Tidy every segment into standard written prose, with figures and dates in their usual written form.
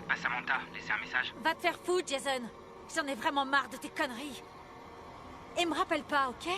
T'inquiète pas, Samantha, laissez un message. Va te faire foutre, Jason. J'en ai vraiment marre de tes conneries. Et me rappelle pas, ok?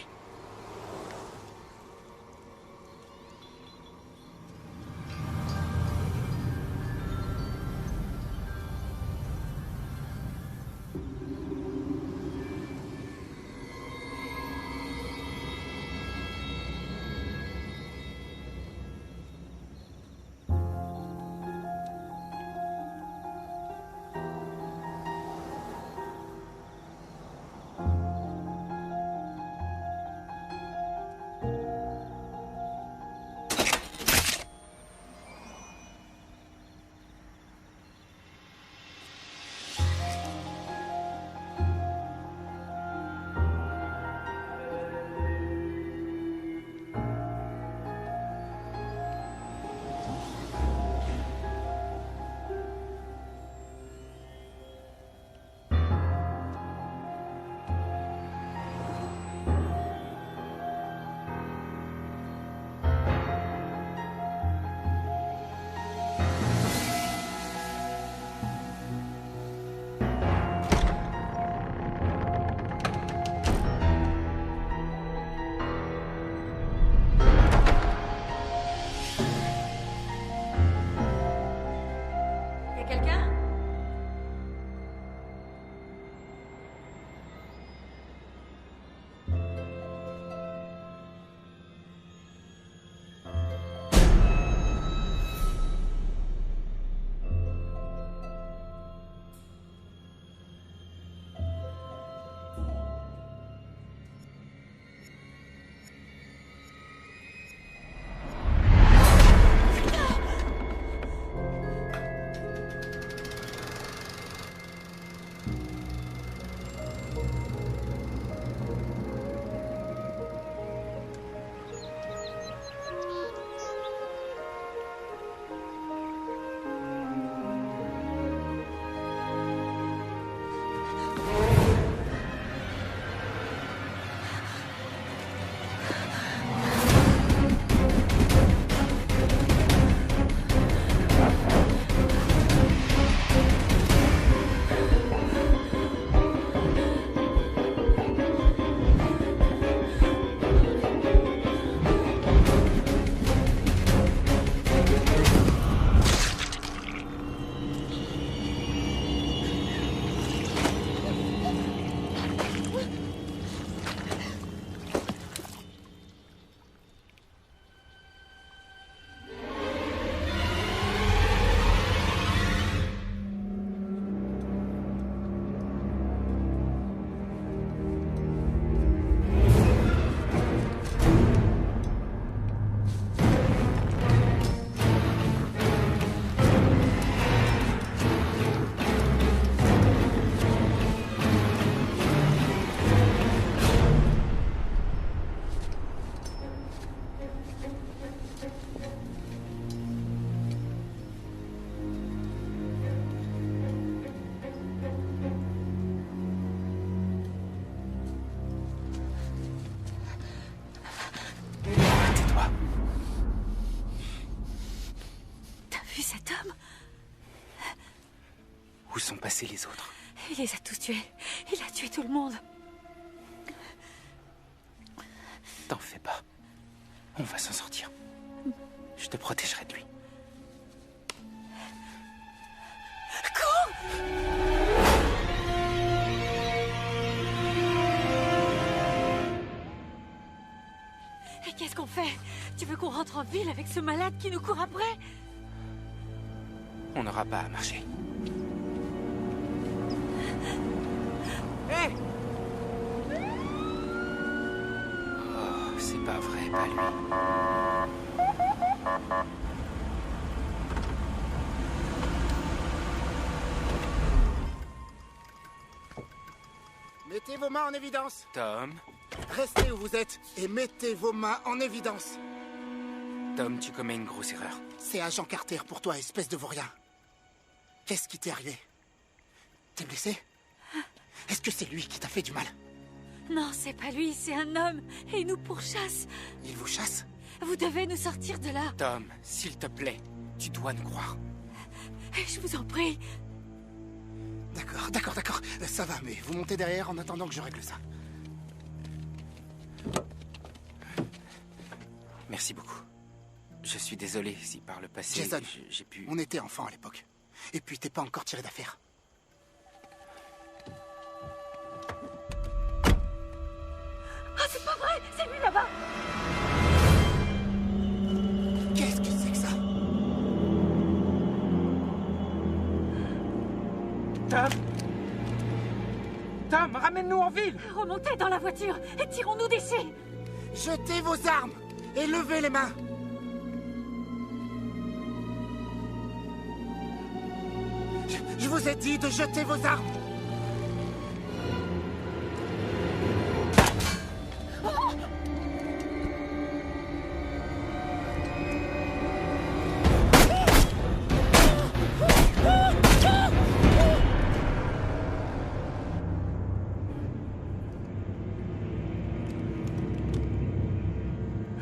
Où sont passés les autres? Il les a tous tués. Il a tué tout le monde. T'en fais pas. On va s'en sortir. Je te protégerai de lui. Cours! Et qu'est-ce qu'on fait? Tu veux qu'on rentre en ville avec ce malade qui nous court après? On n'aura pas à marcher. Hé! Oh, c'est pas vrai, pas lui. Mettez vos mains en évidence. Tom? Restez où vous êtes et mettez vos mains en évidence. Tom, tu commets une grosse erreur. C'est Agent Carter pour toi, espèce de vaurien. Qu'est-ce qui t'est arrivé? T'es blessé? Est-ce que c'est lui qui t'a fait du mal? Non, c'est pas lui, c'est un homme. Et il nous pourchasse. Il vous chasse? Vous devez nous sortir de là. Tom, s'il te plaît, tu dois nous croire. Je vous en prie. D'accord. Ça va, mais vous montez derrière en attendant que je règle ça. Merci beaucoup. Je suis désolé si par le passé, Jason, j'ai pu... on était enfants à l'époque. Et puis t'es pas encore tiré d'affaire. Ah, c'est pas vrai! C'est lui là-bas! Qu'est-ce que c'est que ça? Tom, ramène-nous en ville! Remontez dans la voiture et tirons-nous d'ici! Jetez vos armes et levez les mains. Je vous ai dit de jeter vos armes.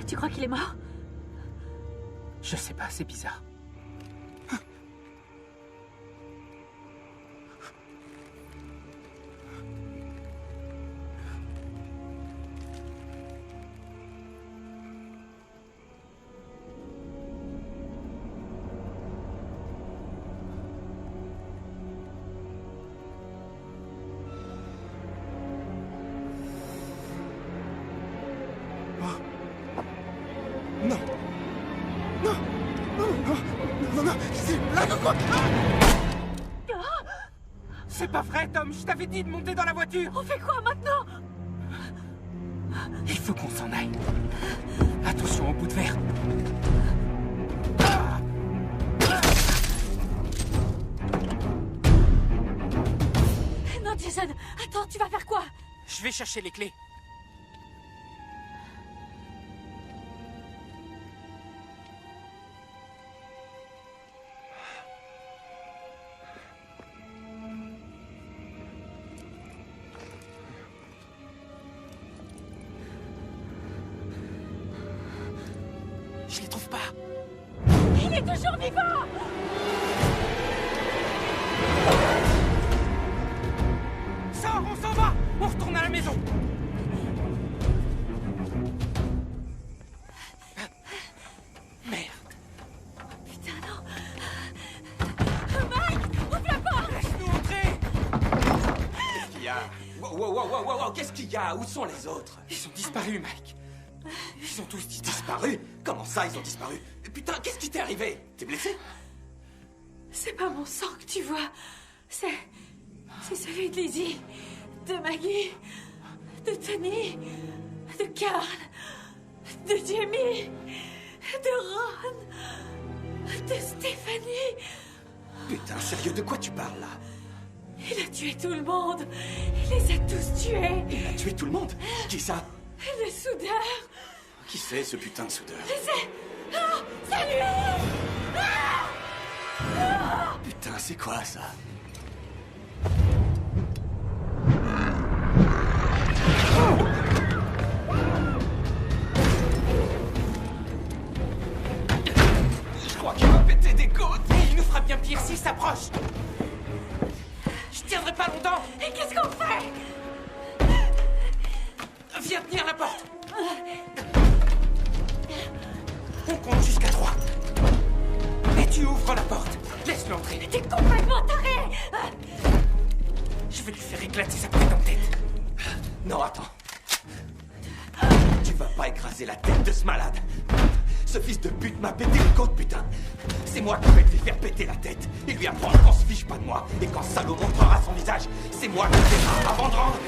Tu crois qu'il est mort? Je sais pas, c'est bizarre. Non, c'est une blague ou quoi? C'est pas vrai, Tom, je t'avais dit de monter dans la voiture. On fait quoi maintenant? Il faut qu'on s'en aille. Attention au bout de verre. Non, Jason, attends, tu vas faire quoi? Je vais chercher les clés. Je les trouve pas. Il est toujours vivant! Sors, on s'en va. On retourne à la maison. Merde. Putain, non! Mike! Ouvre la porte! Laisse-nous entrer. Qu'est-ce qu'il y a? Wow, qu'est-ce qu'il y a? Où sont les autres? Ils ont disparu, Mike. Ils ont tous disparu. Disparu? Comment ça, ils ont disparu? Putain, qu'est-ce qui t'est arrivé? T'es blessé? C'est pas mon sang que tu vois. C'est celui de Lizzie, de Maggie, de Tony, de Carl, de Jamie, de Ron, de Stéphanie. Putain, sérieux, de quoi tu parles, là? Il a tué tout le monde. Il les a tous tués. Il a tué tout le monde? Qui ça? Le soudeur. Qui c'est, ce putain de soudeur? C'est lui. Putain, c'est quoi, ça? Je crois qu'il va péter des côtes. Et il nous fera bien pire s'il s'approche. Je tiendrai pas longtemps. Et qu'est-ce qu'on fait? Viens tenir la porte. On compte jusqu'à 3. Et tu ouvres la porte. Laisse-le entrer. T'es complètement taré. Je vais lui faire éclater sa prétendue tête. Non, attends. Tu vas pas écraser la tête de ce malade. Ce fils de pute m'a pété les côtes, putain. C'est moi qui vais lui faire péter la tête et lui apprendre qu'on se fiche pas de moi. Et quand Salaud montrera son visage, c'est moi qui le verra avant de rendre.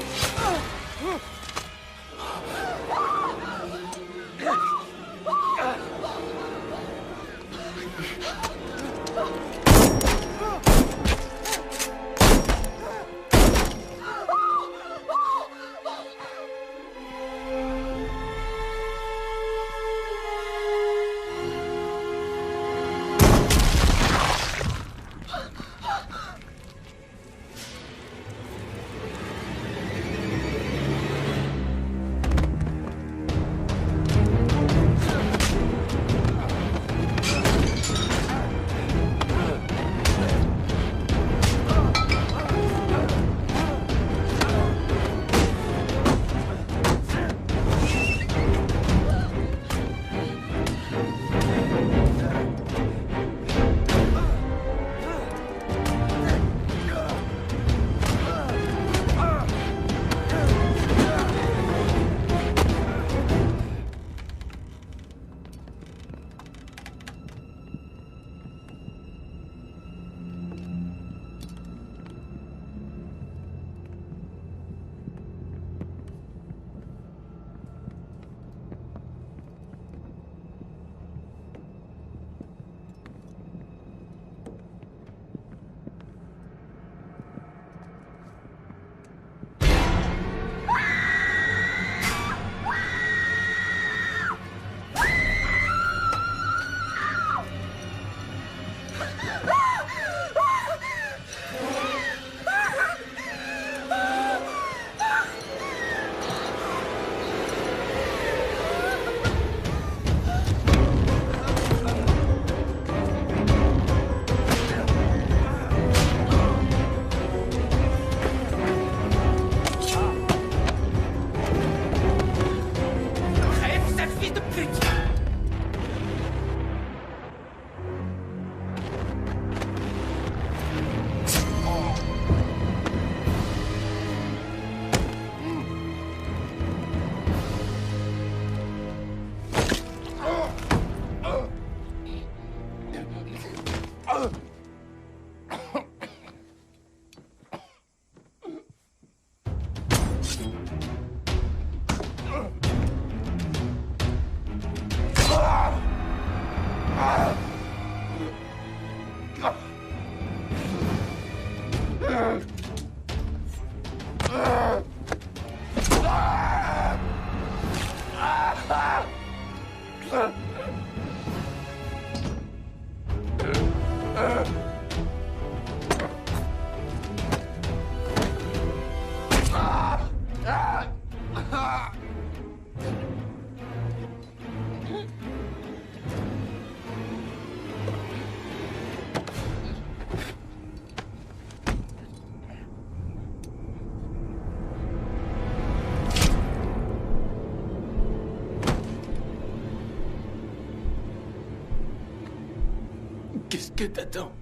Qu'est-ce que t'attends?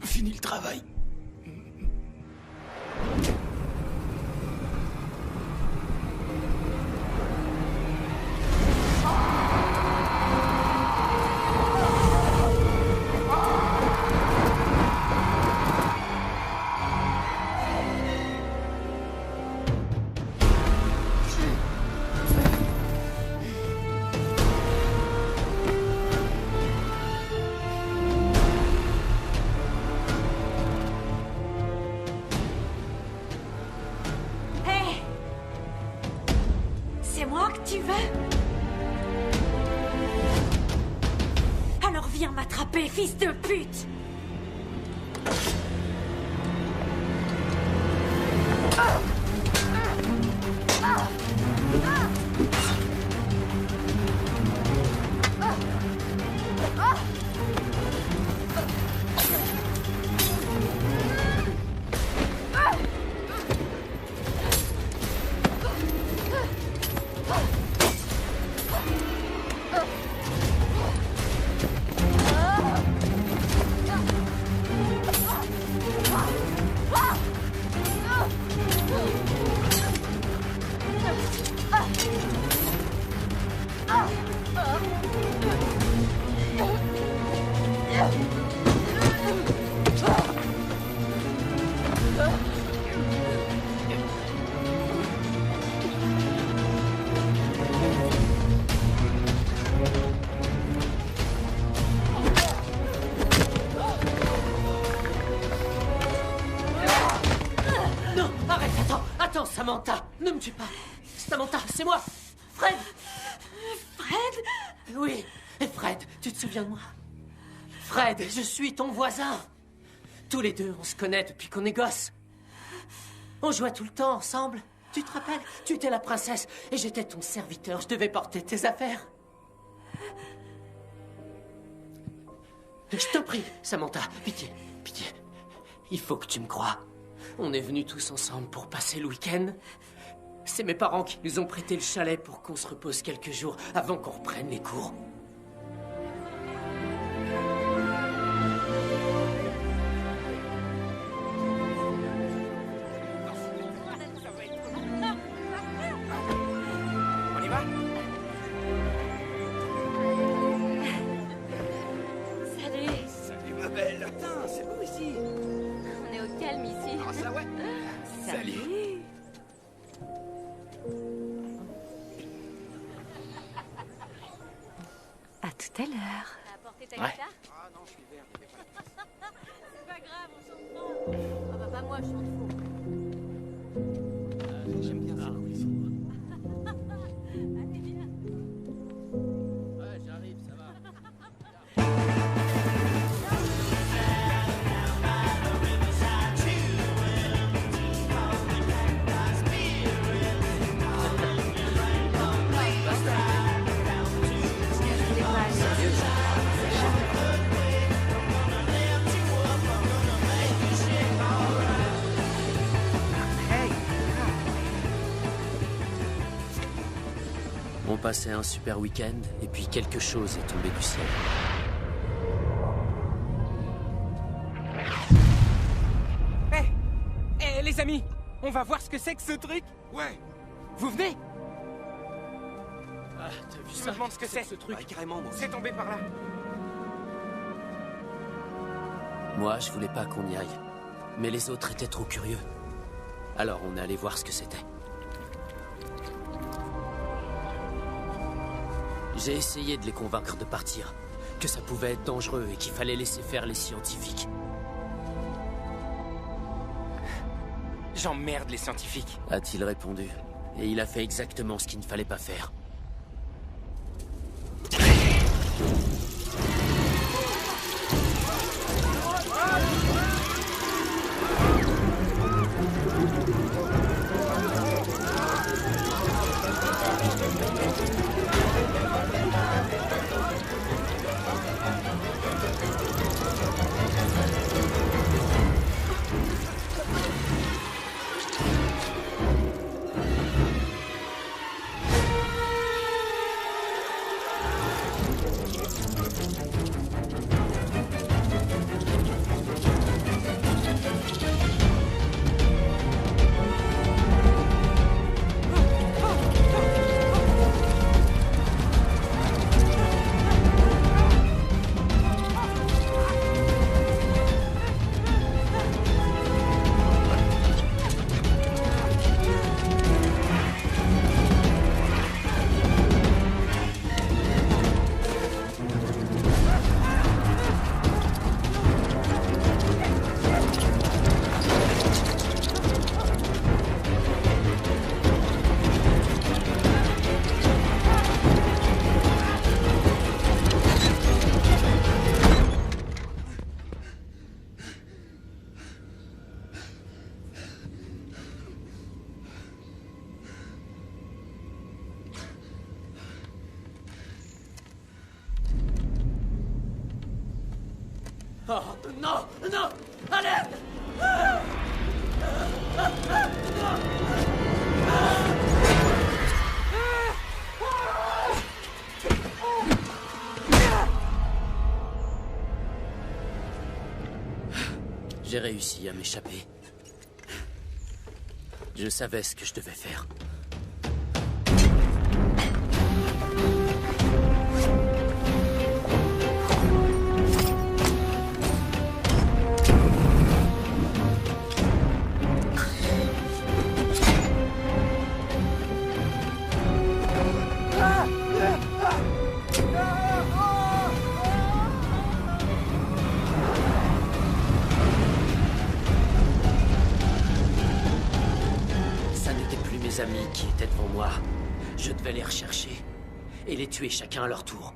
Finis le travail. Hé! C'est moi que tu veux? Alors viens m'attraper, fils de pute! Non, arrête, attends, Samantha, ne me tue pas. Samantha, c'est moi, Fred. Fred? Oui, Fred, tu te souviens de moi? Fred, je suis ton voisin. Tous les deux, on se connaît depuis qu'on est gosses. On jouait tout le temps ensemble. Tu te rappelles? Tu étais la princesse et j'étais ton serviteur. Je devais porter tes affaires. Je t'en prie, Samantha, pitié, pitié. Il faut que tu me crois. On est venus tous ensemble pour passer le week-end. C'est mes parents qui nous ont prêté le chalet pour qu'on se repose quelques jours avant qu'on reprenne les cours. On y va? Salut! Salut ma belle. Putain, c'est beau ici. On est au calme ici. Ah ça ouais. Salut. À tout à l'heure. T'as apporté ta Ouais. guitare? Ah non, je suis vert. C'est pas grave, on chante faux. Ah bah pas moi, je chante faux. J'aime bien ça. Allez, viens. Ouais, j'arrive, ça va. On passait un super week-end et puis quelque chose est tombé du ciel. Hé, les amis, on va voir ce que c'est que ce truc? Ouais. Vous venez? Ah, t'as vu Je me demande ce que c'est. ce truc? Ouais, carrément moi. C'est tombé par là. Moi, je voulais pas qu'on y aille. Mais les autres étaient trop curieux. Alors on est allé voir ce que c'était. J'ai essayé de les convaincre de partir. Que ça pouvait être dangereux et qu'il fallait laisser faire les scientifiques. J'emmerde les scientifiques. A-t-il répondu. Et il a fait exactement ce qu'il ne fallait pas faire. Oh, non, non, à l'aide! J'ai réussi à m'échapper. Je savais ce que je devais faire. Amis qui étaient devant moi. Je devais les rechercher et les tuer chacun à leur tour.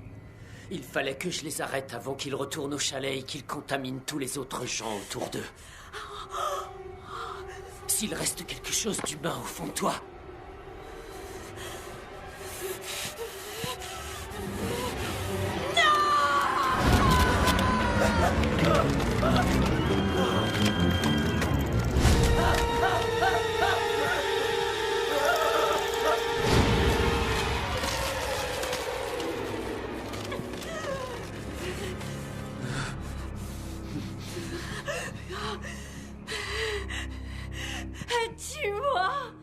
Il fallait que je les arrête avant qu'ils retournent au chalet et qu'ils contaminent tous les autres gens autour d'eux. S'il reste quelque chose d'humain au fond de toi, tue-moi!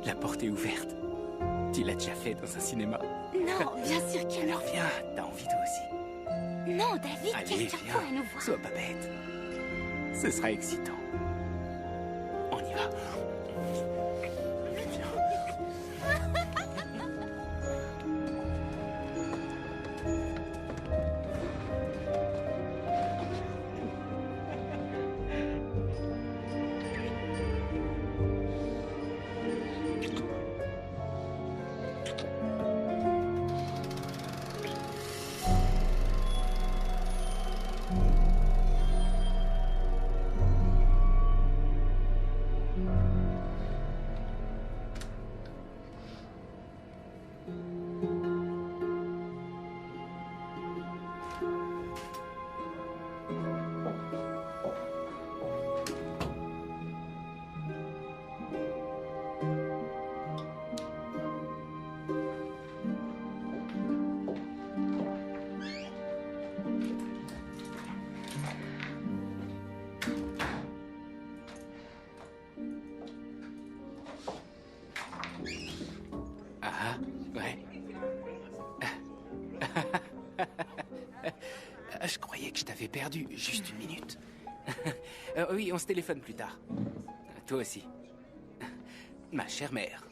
La porte est ouverte. Tu l'as déjà fait dans un cinéma. Non, bien sûr que non. Alors viens, t'as envie toi aussi. Non, David, Allez, quelqu'un viens, pourrait nous voir. sois pas bête. Ce sera excitant. On y va. Je croyais que je t'avais perdu. Juste une minute. Oui, on se téléphone plus tard. Toi aussi. Ma chère mère,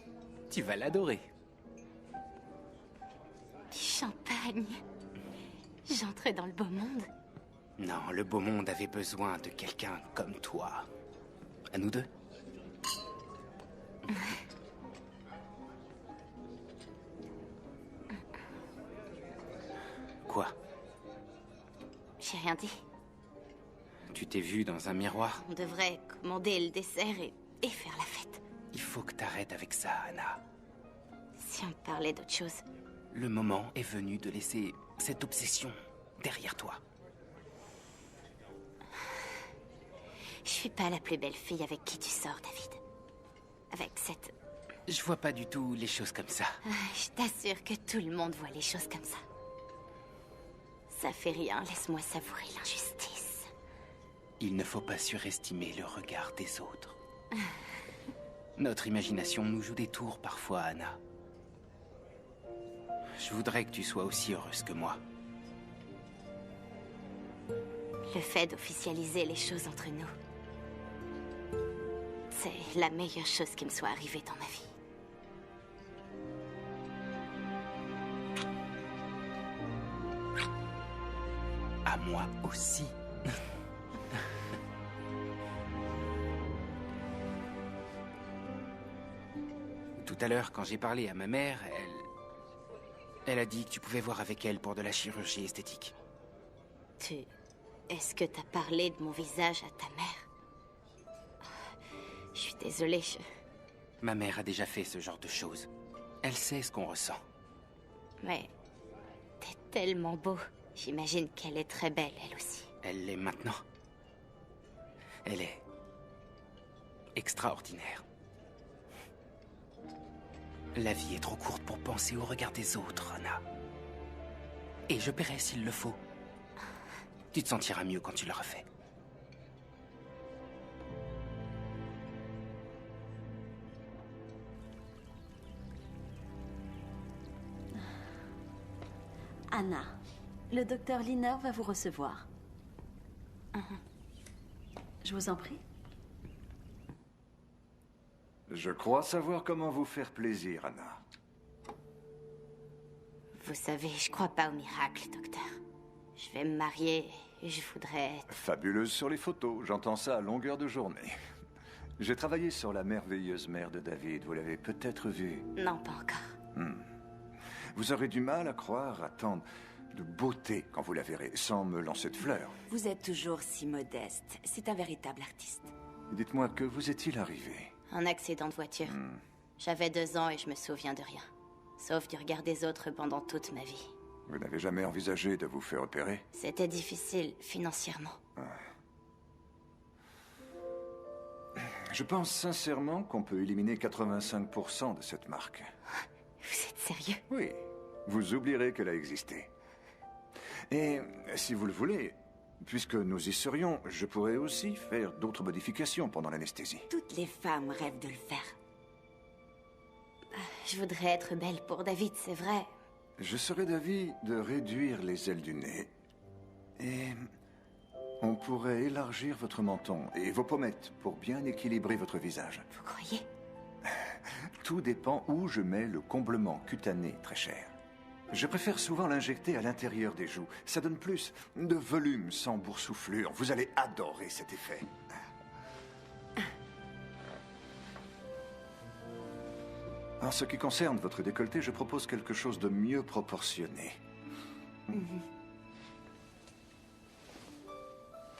tu vas l'adorer. Du champagne. J'entrais dans le beau monde. Non, le beau monde avait besoin de quelqu'un comme toi. À nous deux. Quoi? J'ai rien dit. Tu t'es vu dans un miroir? On devrait commander le dessert et faire la fête. Il faut que t'arrêtes avec ça, Anna. Si on parlait d'autre chose. Le moment est venu de laisser cette obsession derrière toi. Je suis pas la plus belle fille avec qui tu sors, David. Avec cette... Je vois pas du tout les choses comme ça. Je t'assure que tout le monde voit les choses comme ça. Ça fait rien, laisse-moi savourer l'injustice. Il ne faut pas surestimer le regard des autres. Notre imagination nous joue des tours parfois, Anna. Je voudrais que tu sois aussi heureuse que moi. Le fait d'officialiser les choses entre nous, c'est la meilleure chose qui me soit arrivée dans ma vie. À moi aussi. Tout à l'heure, quand j'ai parlé à ma mère, elle a dit que tu pouvais voir avec elle pour de la chirurgie esthétique. Est-ce que t'as parlé de mon visage à ta mère? Je suis désolée, Ma mère a déjà fait ce genre de choses. Elle sait ce qu'on ressent. Mais... t'es tellement beau. J'imagine qu'elle est très belle, elle aussi. Elle l'est maintenant. Elle est... extraordinaire. La vie est trop courte pour penser au regard des autres, Anna. Et je paierai s'il le faut. Tu te sentiras mieux quand tu l'auras fait. Anna, le docteur Liner va vous recevoir. Je vous en prie. Je crois savoir comment vous faire plaisir, Anna. Vous savez, je crois pas au miracle, docteur. Je vais me marier et je voudrais être... Fabuleuse sur les photos, j'entends ça à longueur de journée. J'ai travaillé sur la merveilleuse mère de David, vous l'avez peut-être vue. Non, pas encore. Vous aurez du mal à croire, à tant de beauté quand vous la verrez, sans me lancer de fleurs. Vous êtes toujours si modeste. C'est un véritable artiste. Dites-moi, que vous est-il arrivé? Un accident de voiture. J'avais 2 ans et je me souviens de rien. Sauf du regard des autres pendant toute ma vie. Vous n'avez jamais envisagé de vous faire opérer? C'était difficile, financièrement. Je pense sincèrement qu'on peut éliminer 85% de cette marque. Vous êtes sérieux? Oui, vous oublierez qu'elle a existé. Et si vous le voulez, puisque nous y serions, je pourrais aussi faire d'autres modifications pendant l'anesthésie. Toutes les femmes rêvent de le faire. Je voudrais être belle pour David, c'est vrai. Je serais d'avis de réduire les ailes du nez. Et on pourrait élargir votre menton et vos pommettes pour bien équilibrer votre visage. Vous croyez? Tout dépend où je mets le comblement cutané, très cher. Je préfère souvent l'injecter à l'intérieur des joues. Ça donne plus de volume sans boursouflure. Vous allez adorer cet effet. En ce qui concerne votre décolleté, je propose quelque chose de mieux proportionné.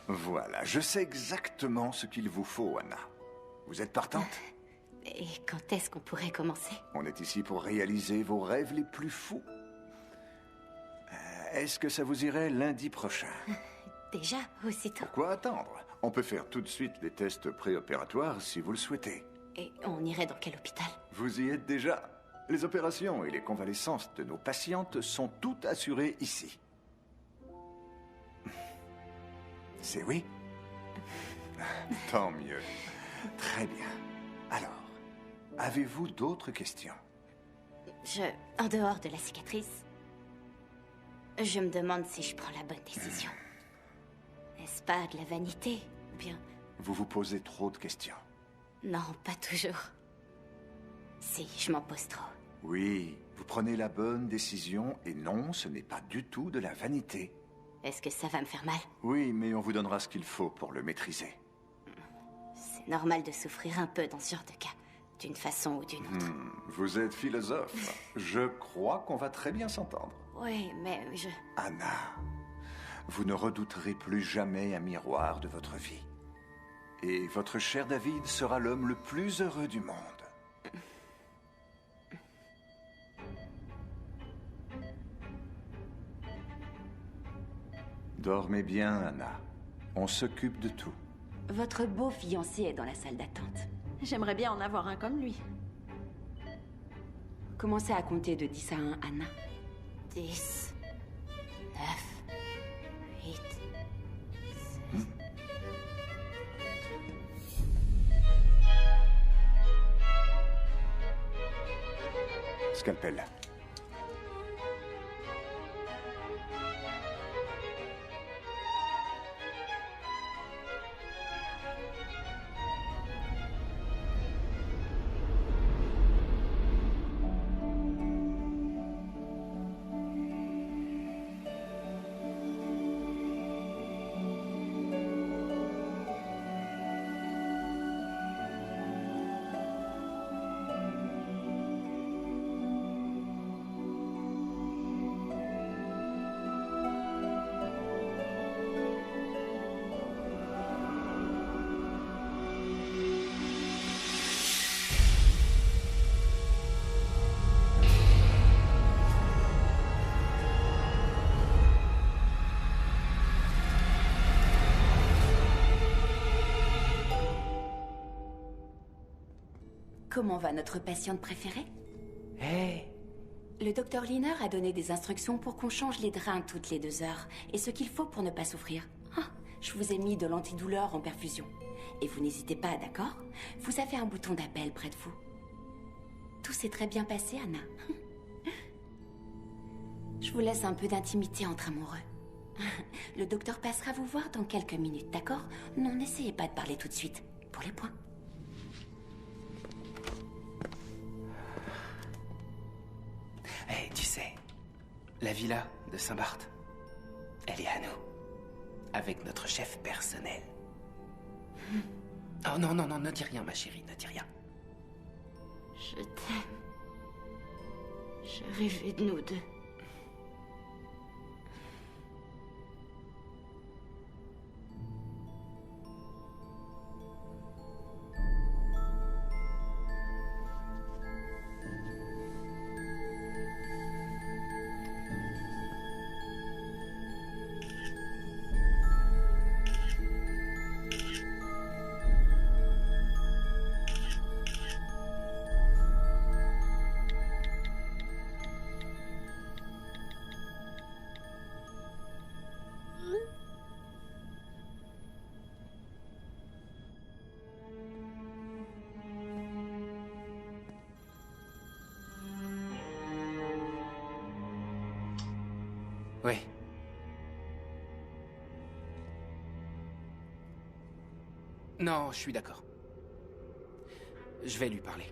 Voilà, je sais exactement ce qu'il vous faut, Anna. Vous êtes partante? Et quand est-ce qu'on pourrait commencer? On est ici pour réaliser vos rêves les plus fous. Est-ce que ça vous irait lundi prochain? Déjà, aussitôt. Pourquoi attendre? On peut faire tout de suite les tests préopératoires si vous le souhaitez. Et on irait dans quel hôpital? Vous y êtes déjà. Les opérations et les convalescences de nos patientes sont toutes assurées ici. C'est oui? Tant mieux. Très bien. Alors, avez-vous d'autres questions? En dehors de la cicatrice, Je me demande si je prends la bonne décision. N'est-ce pas de la vanité, ou bien... Vous vous posez trop de questions. Non, pas toujours. Si, je m'en pose trop. Oui, vous prenez la bonne décision et non, ce n'est pas du tout de la vanité. Est-ce que ça va me faire mal? Oui, mais on vous donnera ce qu'il faut pour le maîtriser. C'est normal de souffrir un peu dans ce genre de cas, d'une façon ou d'une autre. Vous êtes philosophe. Je crois qu'on va très bien s'entendre. Oui, mais je... Anna, vous ne redouterez plus jamais un miroir de votre vie. Et votre cher David sera l'homme le plus heureux du monde. Dormez bien, Anna. On s'occupe de tout. Votre beau fiancé est dans la salle d'attente. J'aimerais bien en avoir un comme lui. Commencez à compter de 10 à 1, Anna. 10, 9, 8, 6... Scalpel. Comment va notre patiente préférée? Hé, Le docteur Liner a donné des instructions pour qu'on change les drains toutes les 2 heures. Et ce qu'il faut pour ne pas souffrir. Ah, je vous ai mis de l'antidouleur en perfusion. Et vous n'hésitez pas, d'accord? Vous avez un bouton d'appel près de vous. Tout s'est très bien passé, Anna. Je vous laisse un peu d'intimité entre amoureux. Le docteur passera vous voir dans quelques minutes, d'accord? Non, n'essayez pas de parler tout de suite. Pour les points. hey, tu sais, la villa de Saint-Barth, elle est à nous. Avec notre chef personnel. Oh non, non, non, ne dis rien, ma chérie, ne dis rien. Je t'aime. Je rêvais de nous deux. Oui. Non, je suis d'accord. Je vais lui parler.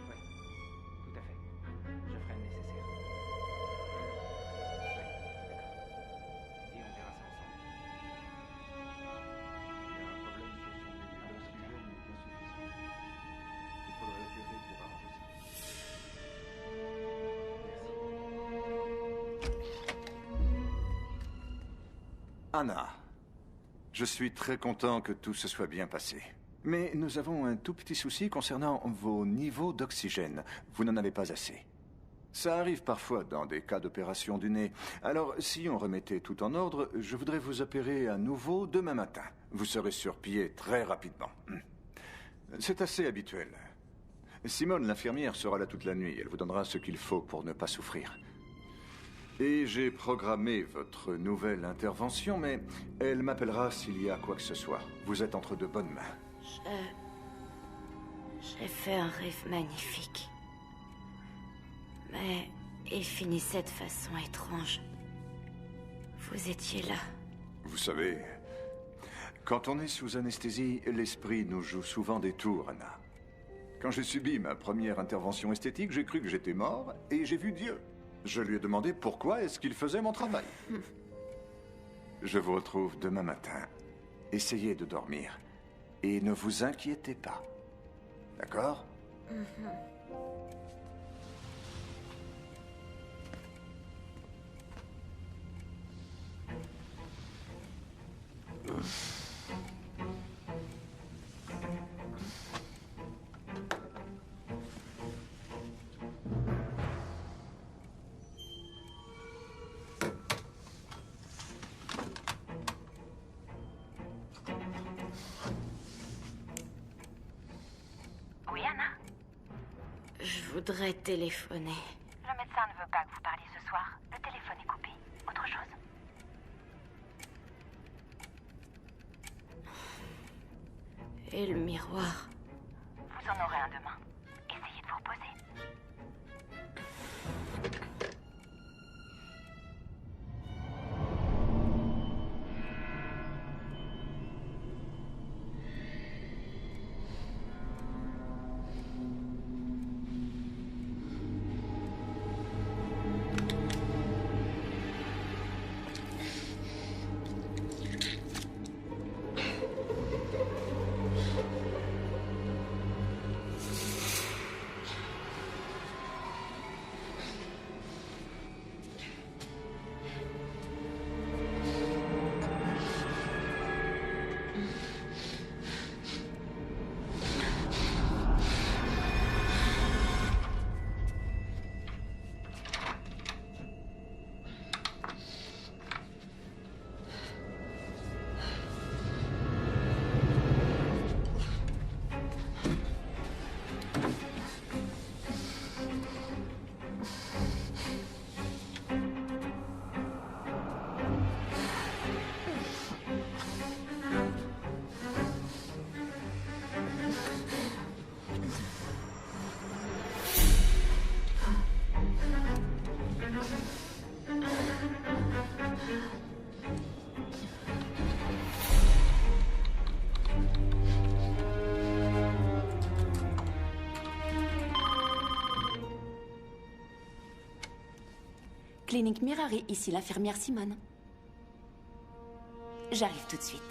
Oui, tout à fait. Je ferai le nécessaire. Oui, d'accord. Et on verra ça ensemble. Il y a un problème sur son début. L'oxygène est insuffisant. Il faudrait opérer pour arranger ça. Anna, je suis très content que tout se soit bien passé. Mais nous avons un tout petit souci concernant vos niveaux d'oxygène. Vous n'en avez pas assez. Ça arrive parfois dans des cas d'opération du nez. Alors, si on remettait tout en ordre, je voudrais vous opérer à nouveau demain matin. Vous serez sur pied très rapidement. C'est assez habituel. Simone, l'infirmière, sera là toute la nuit. Elle vous donnera ce qu'il faut pour ne pas souffrir. Et j'ai programmé votre nouvelle intervention, mais elle m'appellera s'il y a quoi que ce soit. Vous êtes entre de bonnes mains. J'ai fait un rêve magnifique. Mais il finissait de façon étrange. Vous étiez là. Vous savez, quand on est sous anesthésie, l'esprit nous joue souvent des tours, Anna. Quand j'ai subi ma première intervention esthétique, j'ai cru que j'étais mort et j'ai vu Dieu. Je lui ai demandé pourquoi est-ce qu'il faisait mon travail. Je vous retrouve demain matin. Essayez de dormir. Et ne vous inquiétez pas. D'accord ? Oui, Anna? Je voudrais téléphoner. Le médecin ne veut pas que vous parliez ce soir. Le téléphone est coupé. Autre chose? Et le miroir? Vous en aurez un demain. Essayez de vous reposer. Clinique Mirari, ici l'infirmière Simone. J'arrive tout de suite.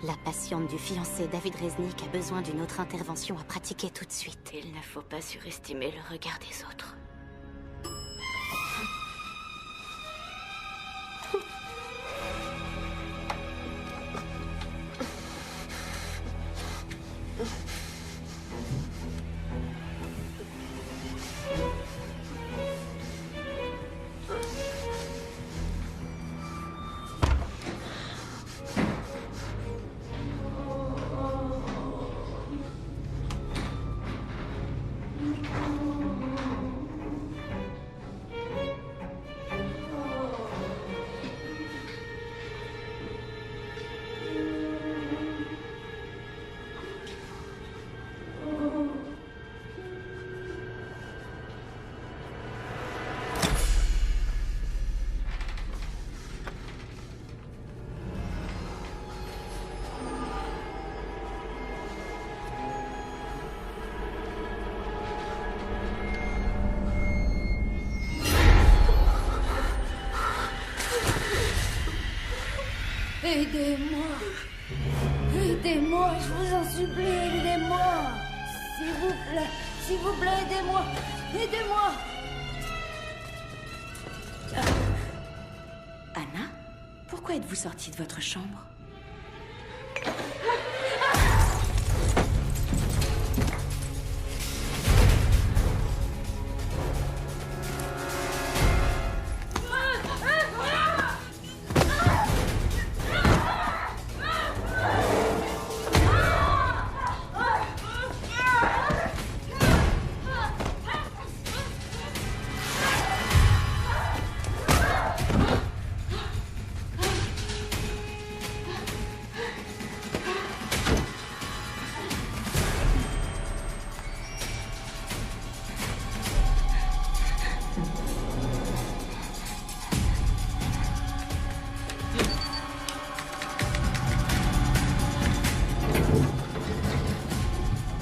La patiente du fiancé David Reznik a besoin d'une autre intervention à pratiquer tout de suite. Il ne faut pas surestimer le regard des autres. Aidez-moi. Aidez-moi, je vous en supplie, aidez-moi. S'il vous plaît, aidez-moi. Aidez-moi. Anna, pourquoi êtes-vous sortie de votre chambre?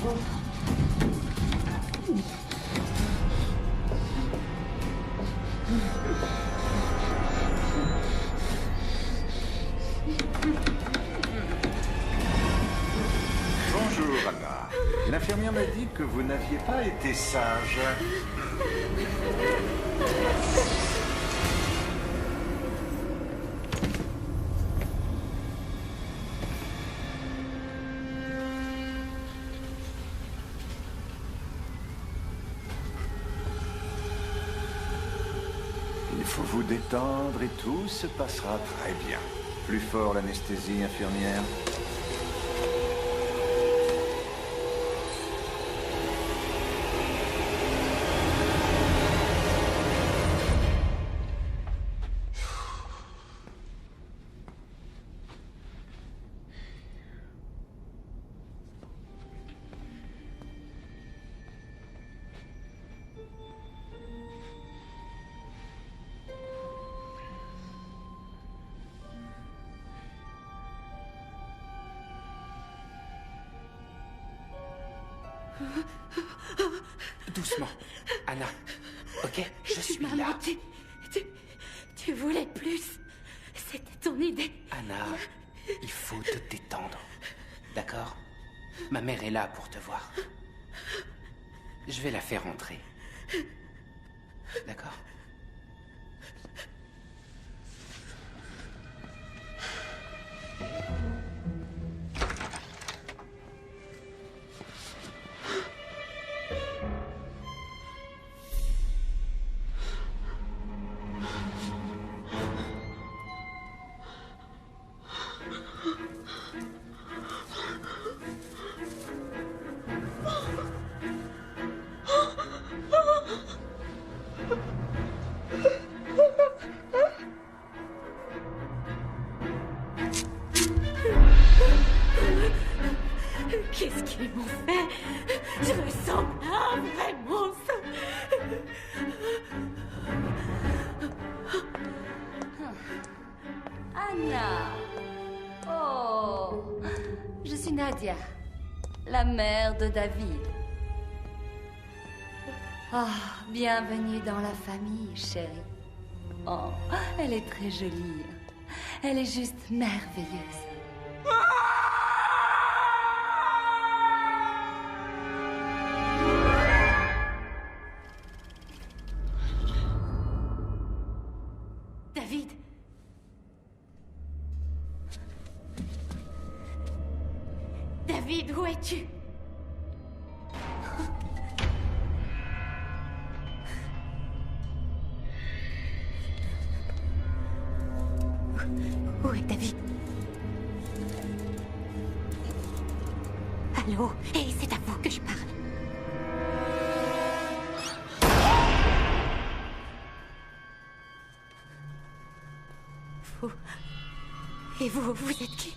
Bonjour, Anna. L'infirmière m'a dit que vous n'aviez pas été sage. Il faut vous détendre et tout se passera très bien. Plus fort l'anesthésie, infirmière. Doucement. Anna. Ok, je suis Maman, là. tu voulais plus. C'était ton idée. Anna, il faut te détendre. D'accord? Ma mère est là pour te voir. Je vais la faire entrer. D'accord? Qu'est-ce qu'ils m'ont fait? Je ressemble à un vrai monstre. Anna. Oh. Je suis Nadia, la mère de David. Bienvenue dans la famille, chérie. Oh, elle est très jolie. Elle est juste merveilleuse. David. David, où es-tu? Où est David? Allô? Et c'est à vous que je parle. Vous... Et vous êtes qui?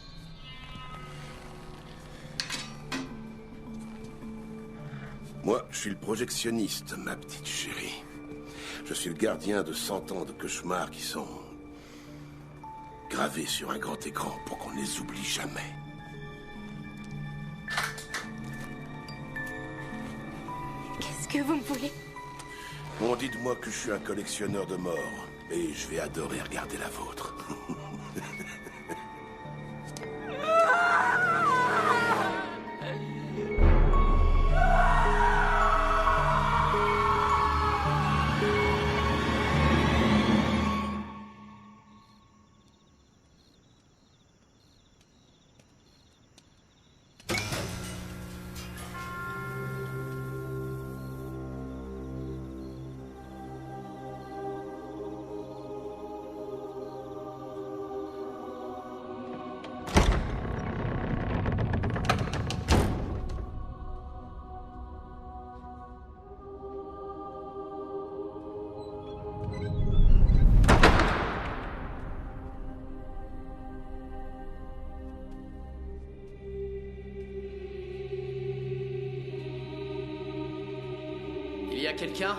Moi, je suis le projectionniste, ma petite chérie. Je suis le gardien de 100 ans de cauchemars qui sont gravés sur un grand écran pour qu'on ne les oublie jamais. Qu'est-ce que vous me voulez? Bon, dites-moi que je suis un collectionneur de morts, et je vais adorer regarder la vôtre. Il y a quelqu'un?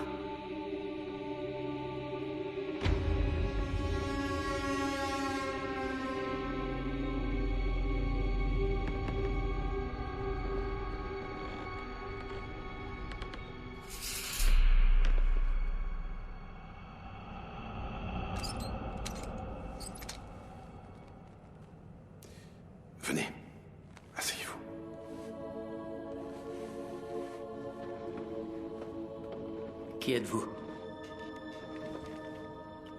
Qui êtes-vous?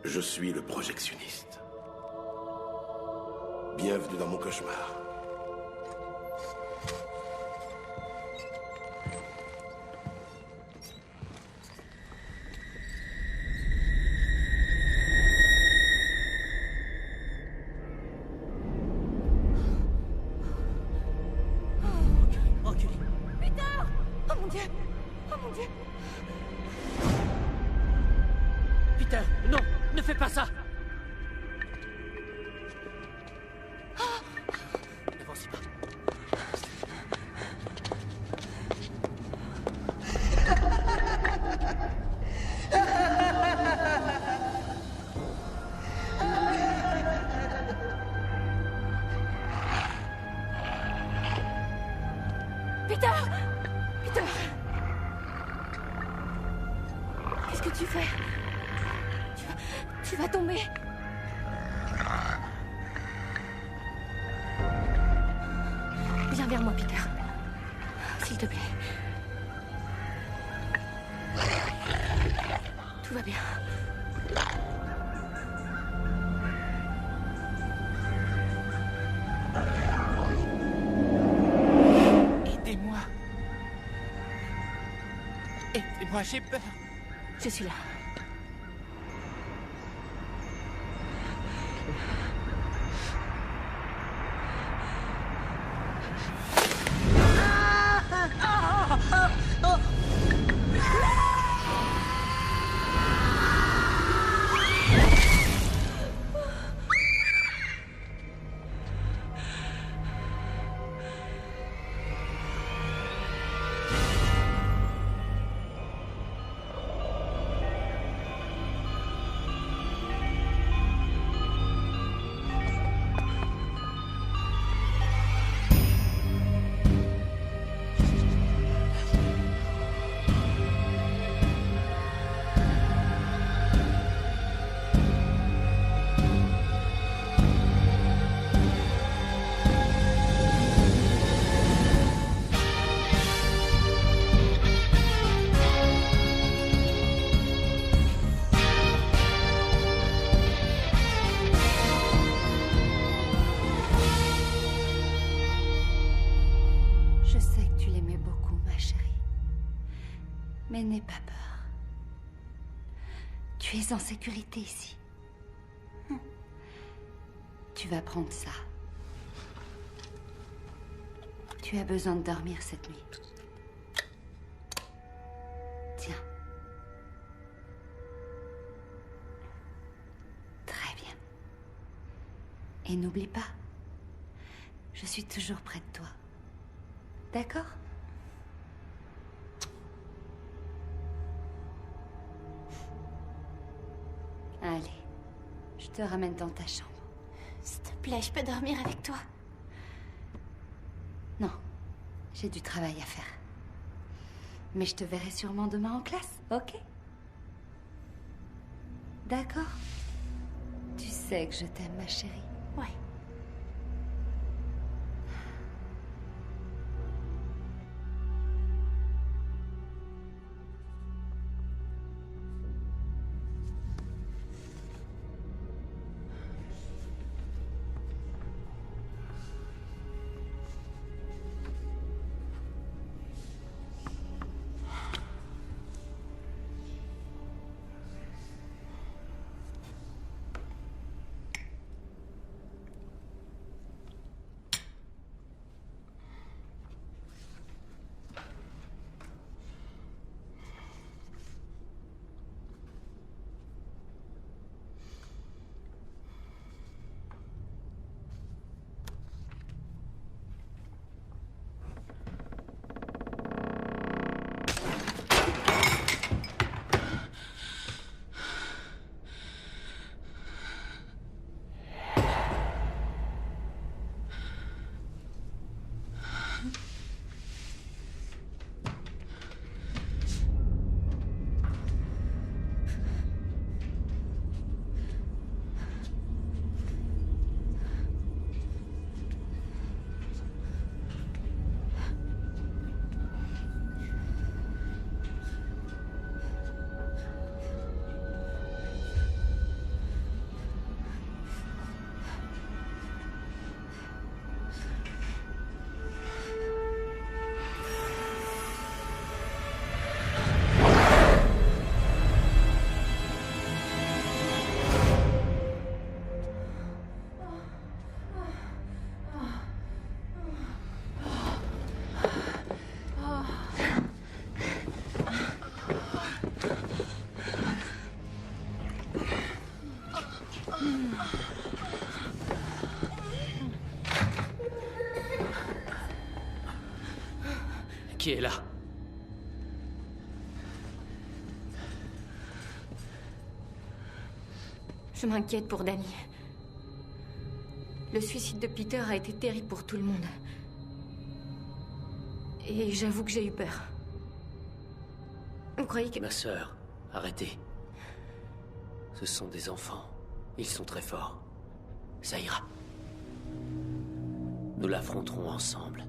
Je suis le projectionniste. Bienvenue dans mon cauchemar. Peter, non, ne fais pas ça. N'avancez pas. Peter! Peter! Qu'est-ce que tu fais? Tu vas tomber. Viens vers moi, Peter. S'il te plaît. Tout va bien. Aidez-moi. Aidez-moi, j'ai peur. Je suis là. Je sais que tu l'aimais beaucoup, ma chérie. Mais n'aie pas peur. Tu es en sécurité ici. Tu vas prendre ça. Tu as besoin de dormir cette nuit. Tiens. Très bien. Et n'oublie pas, je suis toujours près de toi. D'accord? Allez, je te ramène dans ta chambre. S'il te plaît, je peux dormir avec toi? Non, j'ai du travail à faire. Mais je te verrai sûrement demain en classe, ok? D'accord? Tu sais que je t'aime, ma chérie. Ouais. Qui est là? Je m'inquiète pour Danny. Le suicide de Peter a été terrible pour tout le monde. Et j'avoue que j'ai eu peur. Vous croyez que... Ma sœur, arrêtez. Ce sont des enfants. Ils sont très forts. Ça ira. Nous l'affronterons ensemble.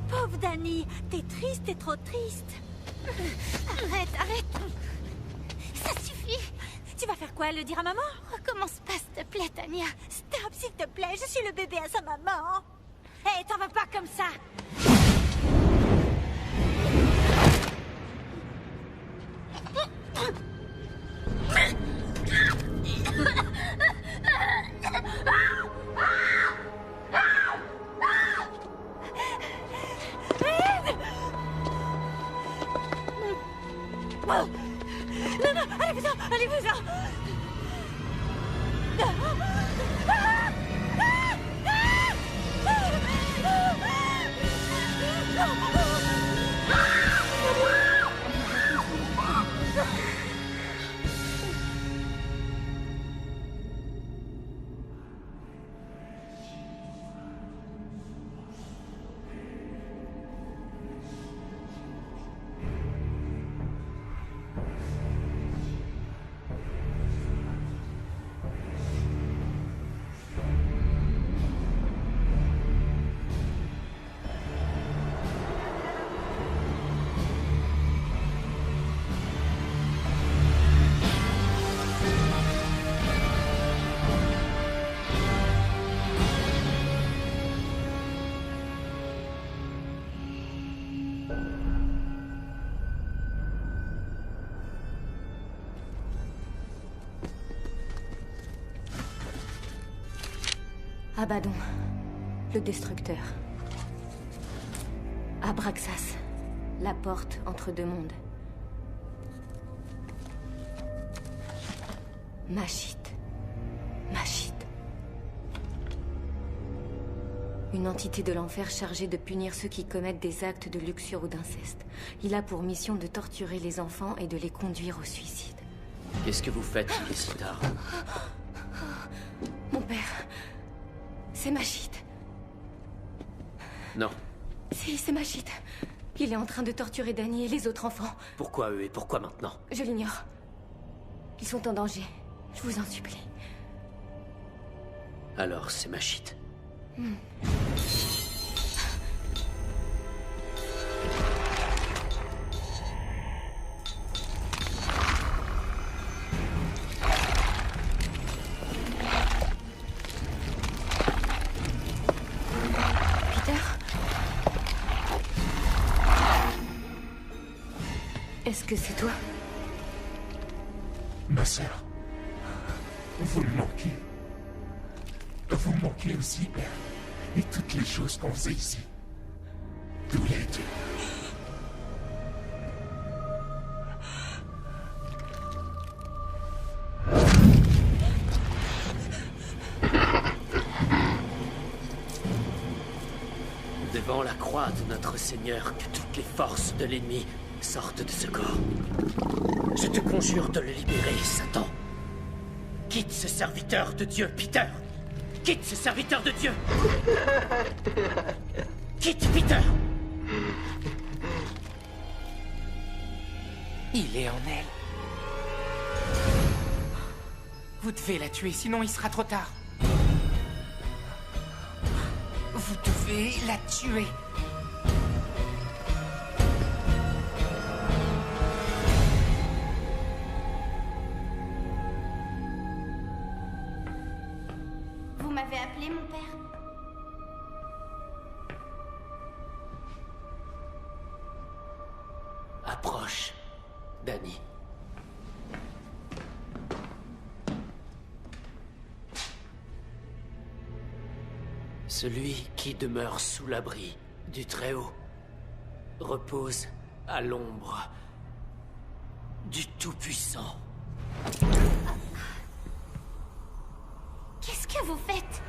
Pauvre Danny, t'es triste, t'es trop triste. Arrête. Ça suffit. Tu vas faire quoi, le dire à maman? Recommence pas, s'il te plaît, Tania. Stop, s'il te plaît, je suis le bébé à sa maman. Hé, t'en vas pas comme ça. Non, allez-vous-en. Abaddon, le destructeur. Abraxas, la porte entre deux mondes. Mashit. Une entité de l'enfer chargée de punir ceux qui commettent des actes de luxure ou d'inceste. Il a pour mission de torturer les enfants et de les conduire au suicide. Qu'est-ce que vous faites, il est si tard? Mon père... C'est Mashit. Non. Si, c'est Mashit. Il est en train de torturer Danny et les autres enfants. Pourquoi eux et pourquoi maintenant? Je l'ignore. Ils sont en danger. Je vous en supplie. Alors c'est ma shit. Est-ce que c'est toi? Ma sœur, vous me manquez. Vous me manquez aussi, Père. Et toutes les choses qu'on faisait ici. Tous les deux. Devant la croix de notre Seigneur, que toutes les forces de l'ennemi sortent de ce corps. Je te conjure de le libérer, Satan. Quitte ce serviteur de Dieu, Peter. Quitte ce serviteur de Dieu. Quitte Peter. Il est en elle. Vous devez la tuer, sinon il sera trop tard. Vous devez la tuer. Vous m'avez appelé, mon père? Approche, Danny. Celui qui demeure sous l'abri du Très-Haut repose à l'ombre du Tout-Puissant. Qu'est-ce que vous faites?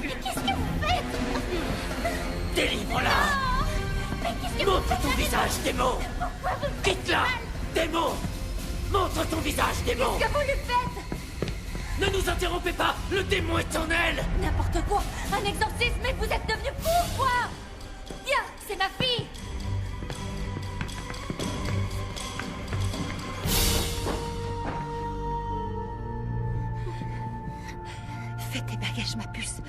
Mais qu'est-ce que vous faites? Délivre-la! Mais qu'est-ce que vous Montre faites? ton visage, démon! Quitte-la! Démon! Montre ton visage, démon! Qu'est-ce que vous lui faites? Ne nous interrompez pas! Le démon est en elle! N'importe quoi! Un exorcisme, mais vous êtes devenu fou ou quoi? Tiens, c'est ma fille! Fais tes bagages, ma puce.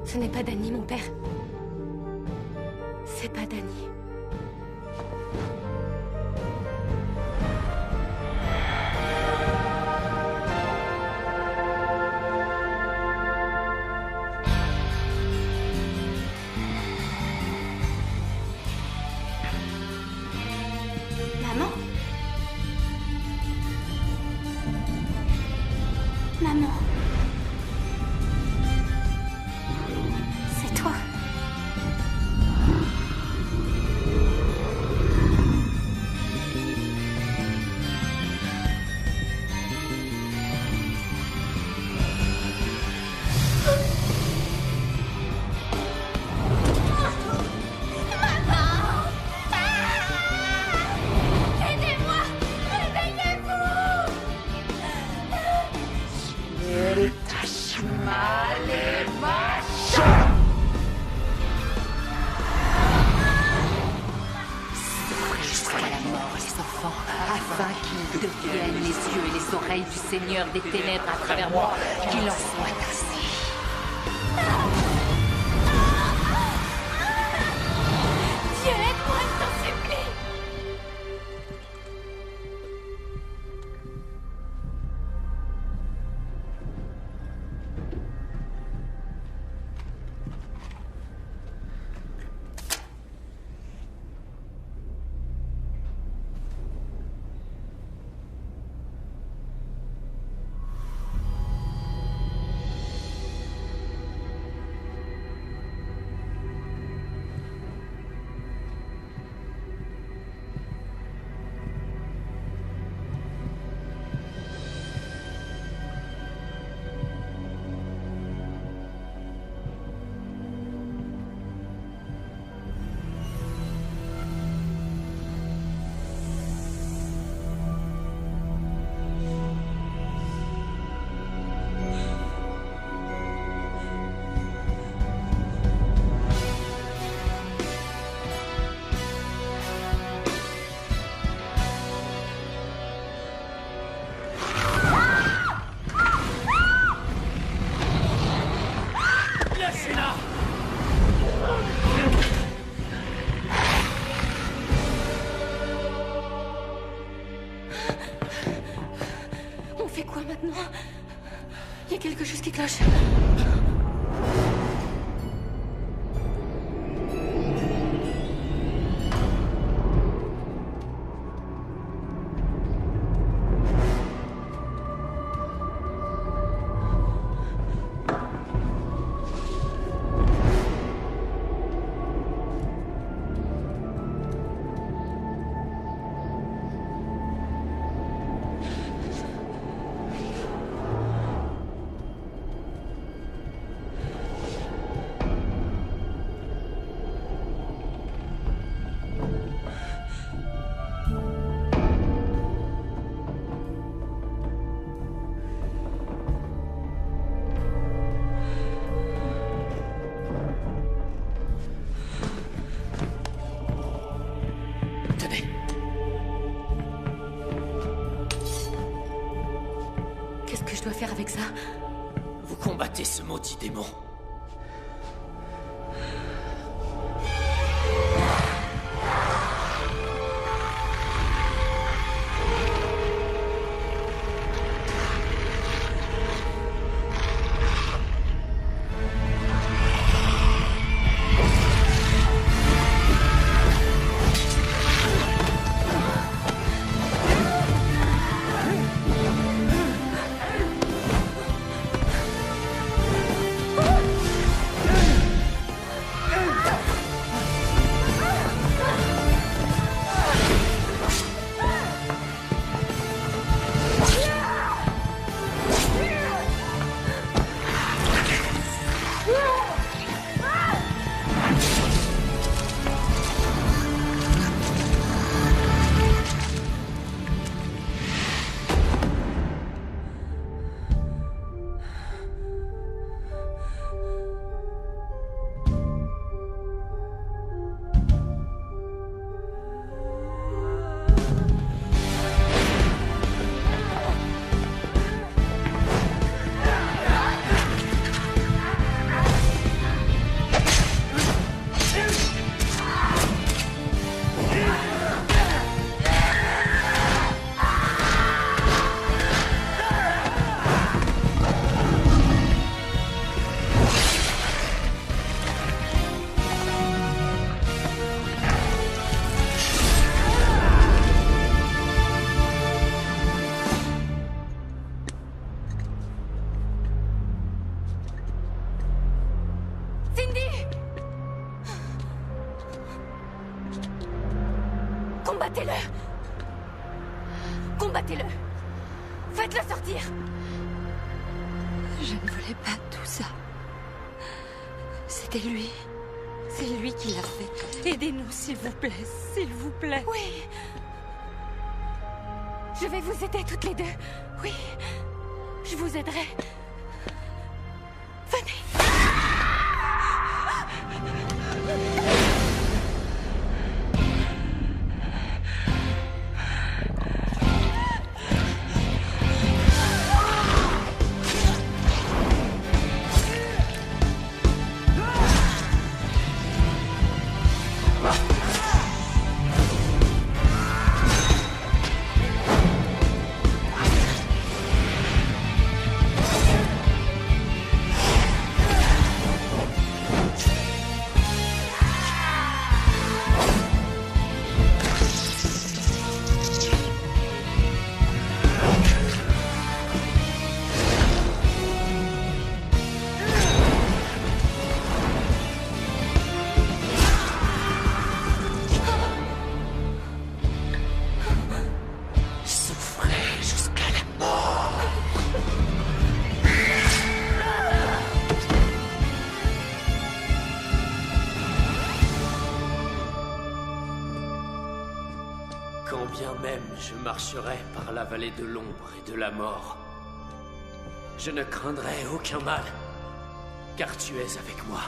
Ce n'est pas Danny, mon père. C'est pas Danny. Maman? Maman? C'est toi? Aidez-moi! Réveillez-vous! Jusqu'à la mort, les enfants, afin qu'ils deviennent les yeux et les oreilles du Seigneur des ténèbres à travers moi, qu'il en soit ainsi. Dieu, aide-moi, je t'en supplie! maintenant. Il y a quelque chose qui cloche. Qu'est-ce que je dois faire avec ça? Vous combattez ce maudit démon. Combattez-le! Combattez-le! Faites-le sortir! Je ne voulais pas tout ça. C'était lui. C'est lui qui l'a fait. Aidez-nous, s'il vous plaît. S'il vous plaît. Oui. Je vais vous aider toutes les deux. Oui. Je vous aiderai. Venez. Quand bien même je marcherai par la vallée de l'ombre et de la mort, je ne craindrai aucun mal, car tu es avec moi.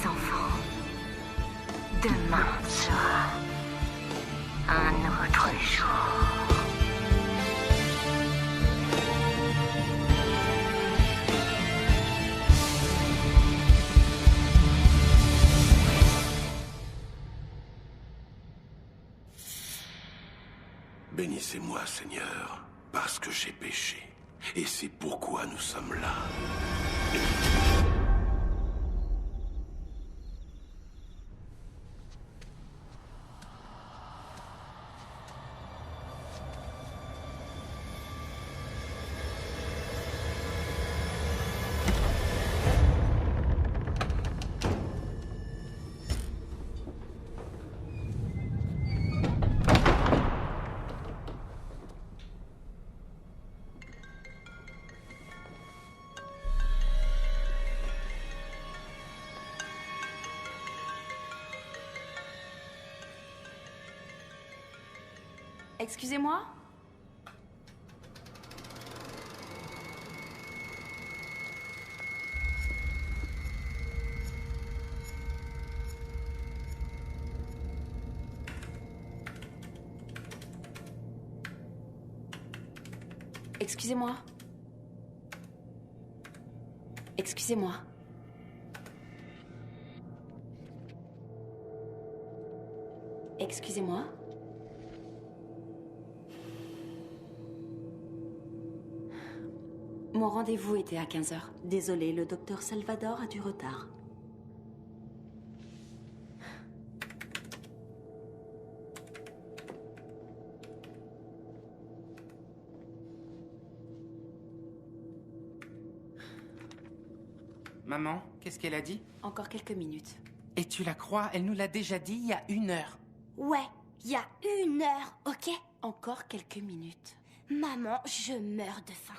enfants, demain sera un autre jour. Bénissez-moi, Seigneur, parce que j'ai péché. Et c'est pourquoi nous sommes là. Excusez-moi? Excusez-moi. Excusez-moi. Excusez-moi. Mon rendez-vous était à 15h. Désolée, le docteur Salvador a du retard. Maman, qu'est-ce qu'elle a dit? Encore quelques minutes. Et tu la crois? Elle nous l'a déjà dit il y a 1 heure. Ouais, il y a 1 heure, ok? Encore quelques minutes. Maman, je meurs de faim.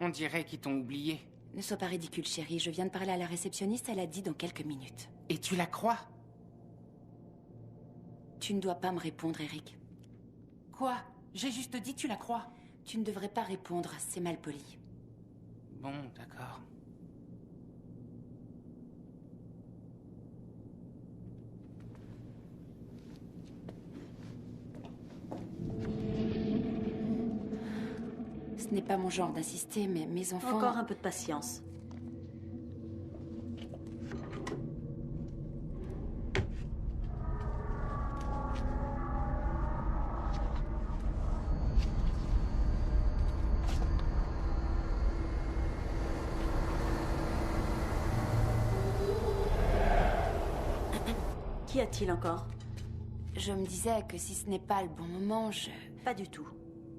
On dirait qu'ils t'ont oublié. Ne sois pas ridicule, chérie. Je viens de parler à la réceptionniste, elle a dit dans quelques minutes. Et tu la crois? Tu ne dois pas me répondre, Eric. Quoi? J'ai juste dit tu la crois. Tu ne devrais pas répondre, c'est mal poli. Bon, d'accord. Ce n'est pas mon genre d'insister, mais mes enfants... Encore un peu de patience. Qu'y a-t-il encore? Je me disais que si ce n'est pas le bon moment, Pas du tout.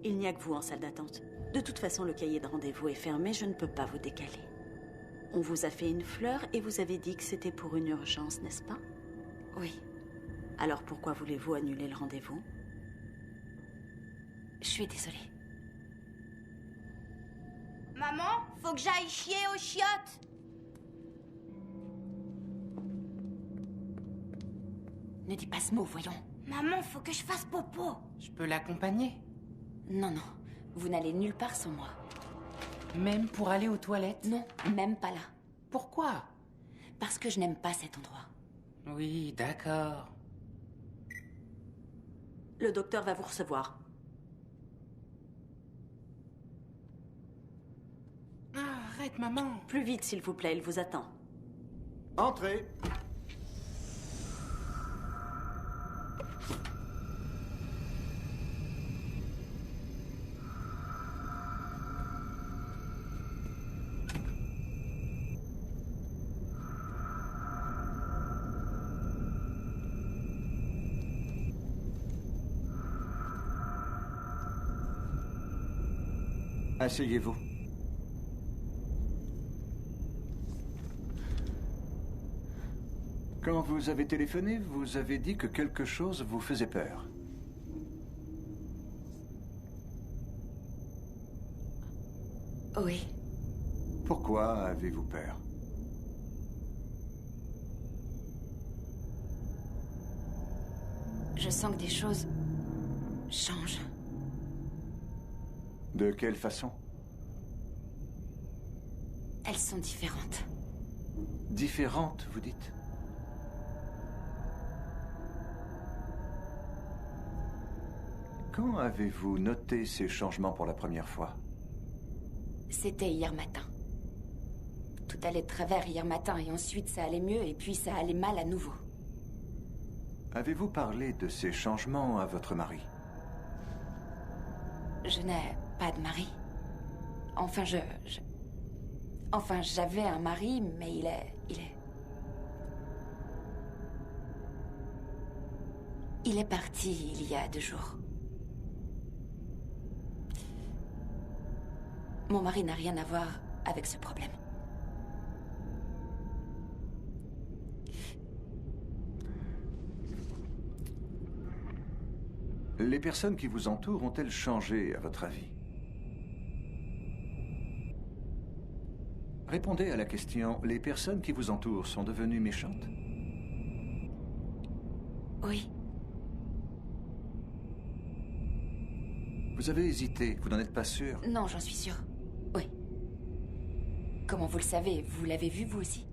Il n'y a que vous en salle d'attente. De toute façon, le cahier de rendez-vous est fermé, je ne peux pas vous décaler. On vous a fait une fleur et vous avez dit que c'était pour une urgence, n'est-ce pas? Oui. Alors pourquoi voulez-vous annuler le rendez-vous? Je suis désolée. Maman, faut que j'aille chier aux chiottes. Ne dis pas ce mot, voyons. Maman, faut que je fasse popo. Je peux l'accompagner? Non, non. Vous n'allez nulle part sans moi. Même pour aller aux toilettes? Non, même pas là. Pourquoi? Parce que je n'aime pas cet endroit. Oui, d'accord. Le docteur va vous recevoir. Ah, arrête, maman. Plus vite, s'il vous plaît, il vous attend. Entrez. Asseyez-vous. Quand vous avez téléphoné, vous avez dit que quelque chose vous faisait peur. Oui. Pourquoi avez-vous peur? Je sens que des choses changent. De quelle façon? Elles sont différentes. Différente, vous dites? Quand avez-vous noté ces changements pour la première fois? C'était hier matin. Tout allait de travers hier matin et ensuite ça allait mieux et puis ça allait mal à nouveau. Avez-vous parlé de ces changements à votre mari? Je n'ai pas de mari. Enfin, Enfin, j'avais un mari, mais il est... Il est parti il y a 2 jours. Mon mari n'a rien à voir avec ce problème. Les personnes qui vous entourent ont-elles changé, à votre avis? Répondez à la question, les personnes qui vous entourent sont devenues méchantes? Oui. Vous avez hésité, vous n'en êtes pas sûr? Non, j'en suis sûre. Oui. Comment vous le savez? Vous l'avez vu, vous aussi?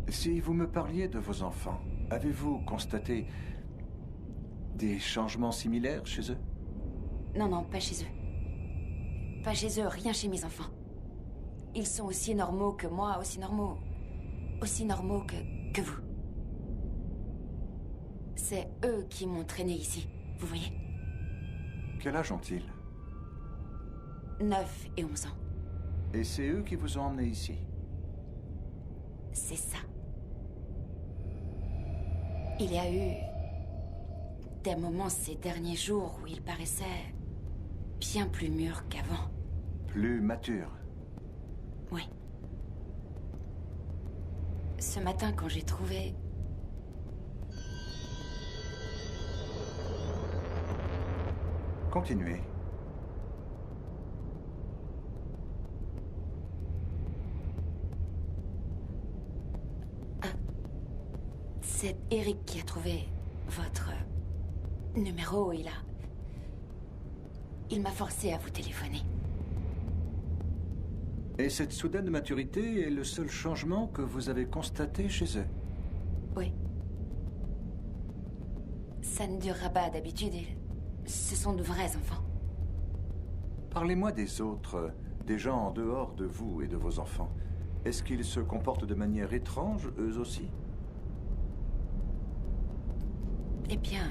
Si vous me parliez de vos enfants, avez-vous constaté des changements similaires chez eux? Non, non, pas chez eux. Pas chez eux, rien chez mes enfants. Ils sont aussi normaux que moi, aussi normaux que vous. C'est eux qui m'ont traîné ici, vous voyez? Quel âge ont-ils? 9 et 11 ans. Et c'est eux qui vous ont emmené ici? C'est ça. Il y a eu des moments ces derniers jours où il paraissait bien plus mûr qu'avant. Plus mature? Oui. Ce matin, quand j'ai trouvé... Continuez. C'est Eric qui a trouvé votre numéro. Il m'a forcé à vous téléphoner. Et cette soudaine maturité est le seul changement que vous avez constaté chez eux? Oui. Ça ne durera pas d'habitude. Ce sont de vrais enfants. Parlez-moi des autres, des gens en dehors de vous et de vos enfants. Est-ce qu'ils se comportent de manière étrange, eux aussi? Eh bien...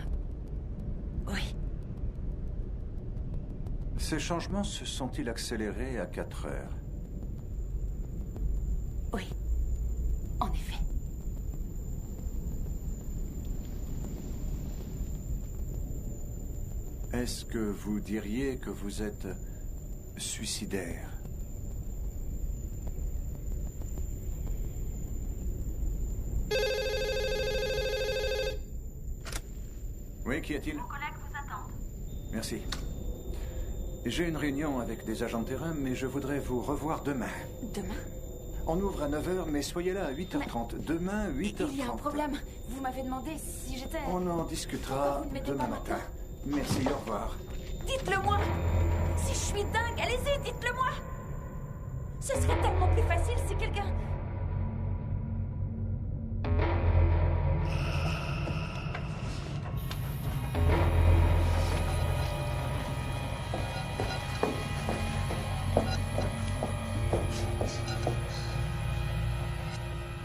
oui. Ces changements se sont-ils accélérés à 4 heures? Oui. En effet. Est-ce que vous diriez que vous êtes suicidaire? Oui, qu'y a-t-il? Vos collègues vous attendent. Merci. J'ai une réunion avec des agents de terrain, mais je voudrais vous revoir demain. Demain? On ouvre à 9h, mais soyez là à 8h30. Mais demain, 8h30. Il y a un problème. Vous m'avez demandé si j'étais... On en discutera demain matin. Merci, au revoir. Dites-le-moi! Si je suis dingue, allez-y, dites-le-moi! Ce serait tellement plus facile si quelqu'un...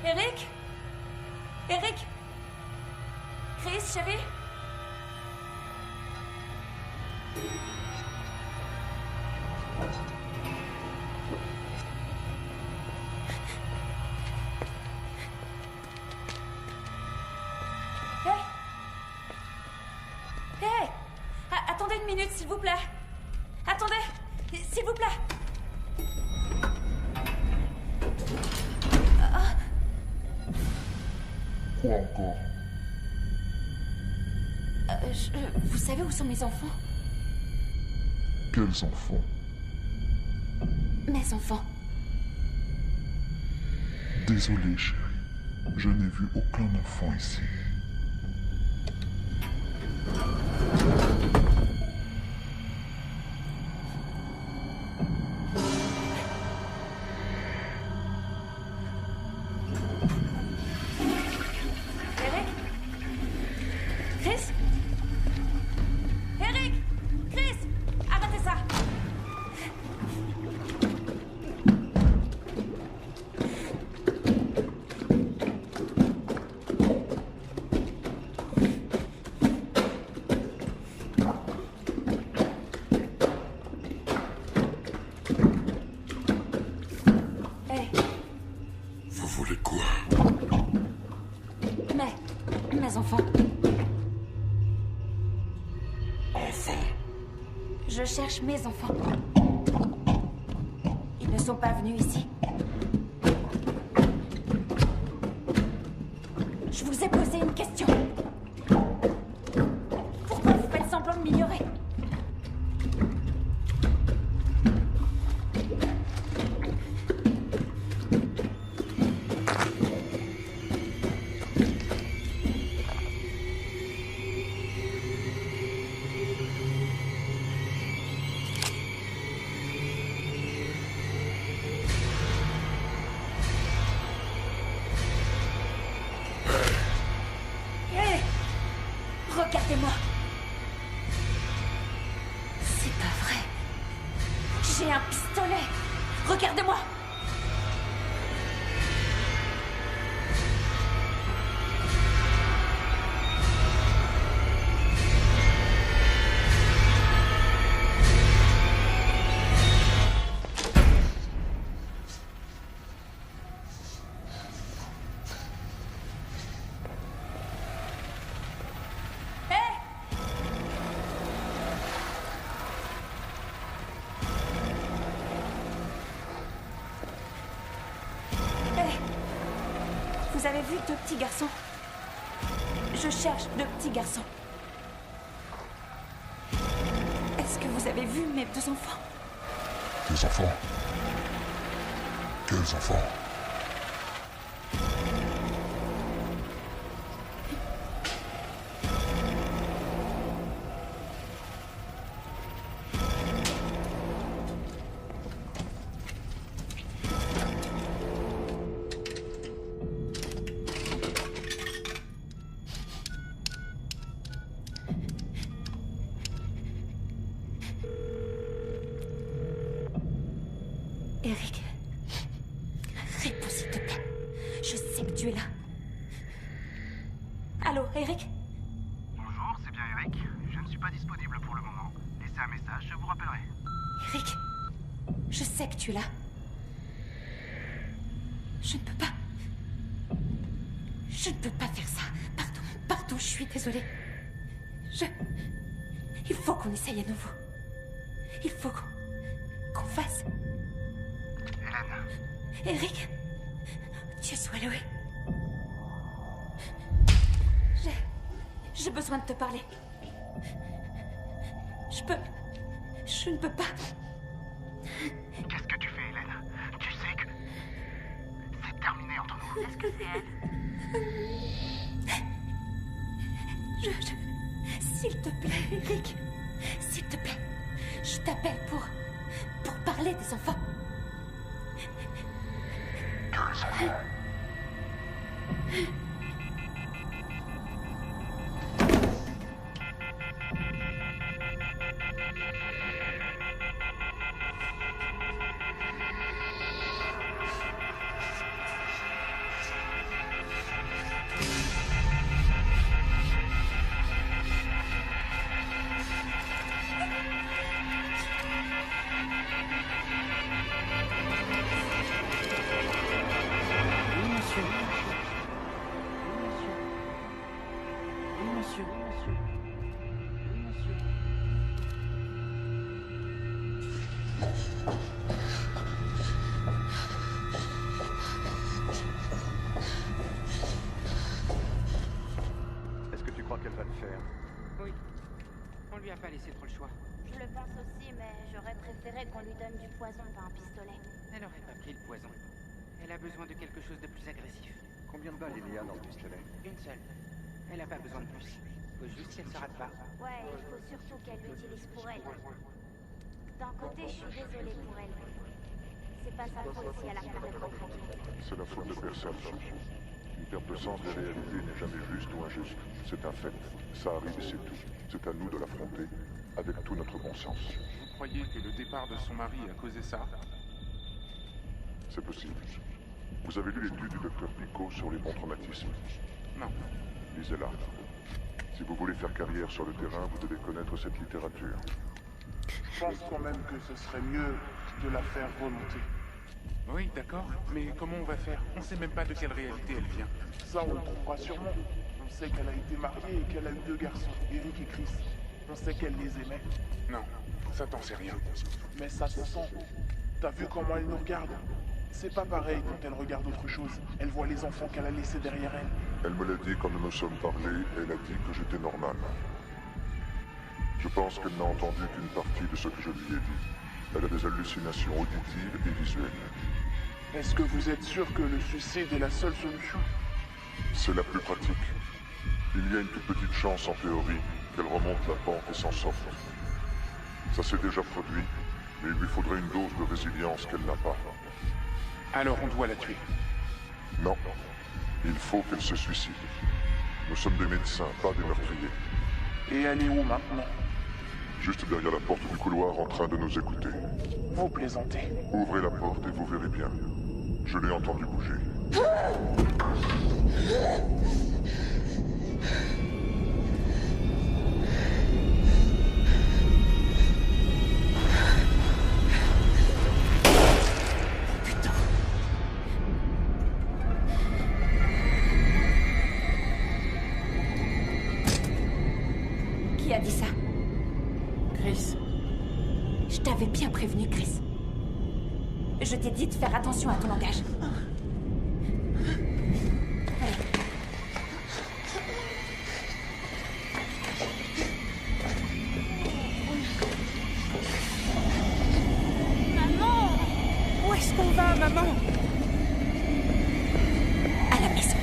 Eric? Eric? Chris, chérie? Hey! Attendez une minute, s'il vous plaît. Attendez, s'il vous plaît. Quoi encore? Vous savez où sont mes enfants? Quels enfants? Mes enfants. Désolé, chérie. Je n'ai vu aucun enfant ici. Enfant. Je cherche mes enfants. Ils ne sont pas venus ici. Je vous ai posé une question. Pourquoi vous faites semblant de m'ignorer? Regardez-moi. C'est pas vrai. J'ai un pistolet. Regardez-moi. Vous avez vu deux petits garçons? Je cherche deux petits garçons. Est-ce que vous avez vu mes deux enfants? Tes enfants? Quels enfants? Eric, réponds s'il te plaît. Je sais que tu es là. Allô, Eric? Bonjour, c'est bien Eric. Je ne suis pas disponible pour le moment. Laissez un message, je vous rappellerai. Eric, je sais que tu es là. Je ne peux pas. Je ne peux pas faire ça. Pardon, je suis désolée. Il faut qu'on essaye à nouveau. Il faut qu'on fasse... Eric, Dieu soit loué. J'ai besoin de te parler. Je ne peux pas. Qu'est-ce que tu fais, Hélène? Tu sais que c'est terminé entre nous. Est-ce que c'est elle? S'il te plaît, Eric. S'il te plaît. Je t'appelle pour parler des enfants. Est-ce que tu crois qu'elle va le faire? Oui. On lui a pas laissé trop le choix. Je le pense aussi, mais j'aurais préféré qu'on lui donne du poison, pas un pistolet. Elle aurait pas pris le poison. Elle a besoin de quelque chose de plus agressif. Combien de balles il y a dans le pistolet? Une seule. Elle a pas besoin de plus. Faut juste qu'elle se rate pas. Ouais, il faut surtout qu'elle l'utilise pour elle. D'un côté, je suis désolée pour elle. C'est pas sa faute si elle a complètement craqué. C'est la faute de personne. Une perte de sens des réalités n'est jamais juste ou injuste. C'est un fait. Ça arrive et c'est tout. C'est à nous de l'affronter avec tout notre bon sens. Vous croyez que le départ de son mari a causé ça? C'est possible. Vous avez lu l'étude du docteur Pico sur les bons traumatismes? Non. Lisez-la. Si vous voulez faire carrière sur le terrain, vous devez connaître cette littérature. Je pense quand même que ce serait mieux de la faire remonter. Oui, d'accord, mais comment on va faire? On sait même pas de quelle réalité elle vient. Ça, on le trouvera sûrement. On sait qu'elle a été mariée et qu'elle a eu deux garçons, Eric et Chris. On sait qu'elle les aimait. Non, ça t'en sait rien. Mais ça se sent. T'as vu comment elle nous regarde? C'est pas pareil quand elle regarde autre chose. Elle voit les enfants qu'elle a laissés derrière elle. Elle me l'a dit quand nous nous sommes parlé, et elle a dit que j'étais normal. Je pense qu'elle n'a entendu qu'une partie de ce que je lui ai dit. Elle a des hallucinations auditives et visuelles. Est-ce que vous êtes sûr que le suicide est la seule solution? C'est la plus pratique. Il y a une toute petite chance en théorie qu'elle remonte la pente et s'en sorte. Ça s'est déjà produit, mais il lui faudrait une dose de résilience qu'elle n'a pas. Alors on doit la tuer. Non. Il faut qu'elle se suicide. Nous sommes des médecins, pas des meurtriers. Et elle est où maintenant? Juste derrière la porte du couloir en train de nous écouter. Vous plaisantez. Ouvrez la porte et vous verrez bien. Je l'ai entendu bouger. Qui a dit ça? Chris. Je t'avais bien prévenu, Chris. Je t'ai dit de faire attention à ton langage. Maman! Où est-ce qu'on va, maman? À la maison.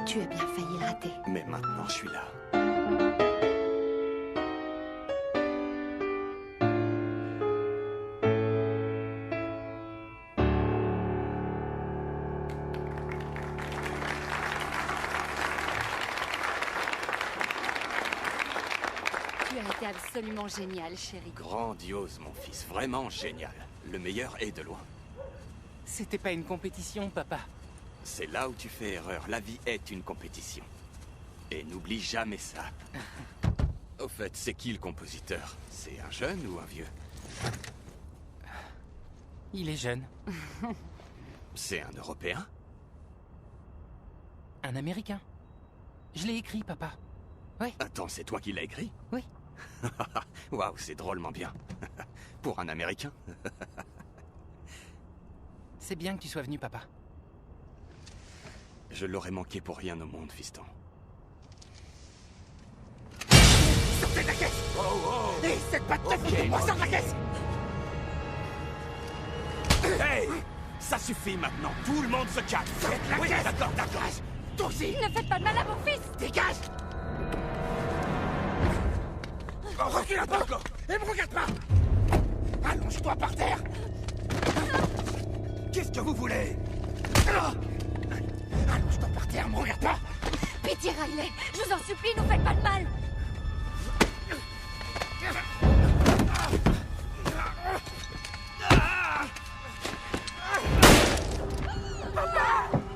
Tu as bien failli le rater. Mais maintenant, je suis là. Tu as été absolument génial, chérie. Grandiose, mon fils. Vraiment génial. Le meilleur est de loin. C'était pas une compétition, papa. C'est là où tu fais erreur. La vie est une compétition. Et n'oublie jamais ça. Au fait, c'est qui le compositeur? C'est un jeune ou un vieux? Il est jeune. C'est un Européen? Un Américain. Je l'ai écrit, papa. Oui. Attends, c'est toi qui l'as écrit? Oui. Waouh, c'est drôlement bien. Pour un Américain. C'est bien que tu sois venu, papa. Je l'aurais manqué pour rien au monde, fiston. Sortez de la caisse! Oh! Et cette patte de foutez-moi, sors de la caisse! Hey! Ça suffit maintenant, tout le monde se calme! Faites la Oui, caisse! d'accord, d'accord. Toi aussi! Ne faites pas de mal à mon fils! Dégage! Oh, recule un peu! Et me regarde pas! Allonge-toi par terre! Qu'est-ce que vous voulez? Allonge-toi par terre, me regarde pas! Pitié, Riley! Je vous en supplie, nous faites pas de mal!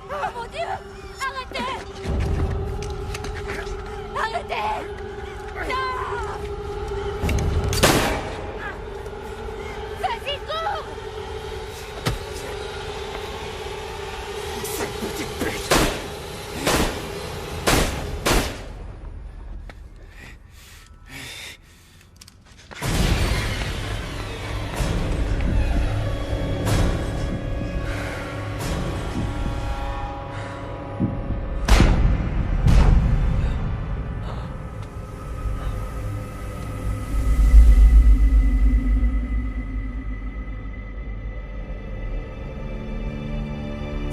Oh mon Dieu! Arrêtez! Arrêtez! Non! Vas-y, cours! Cette petite pute!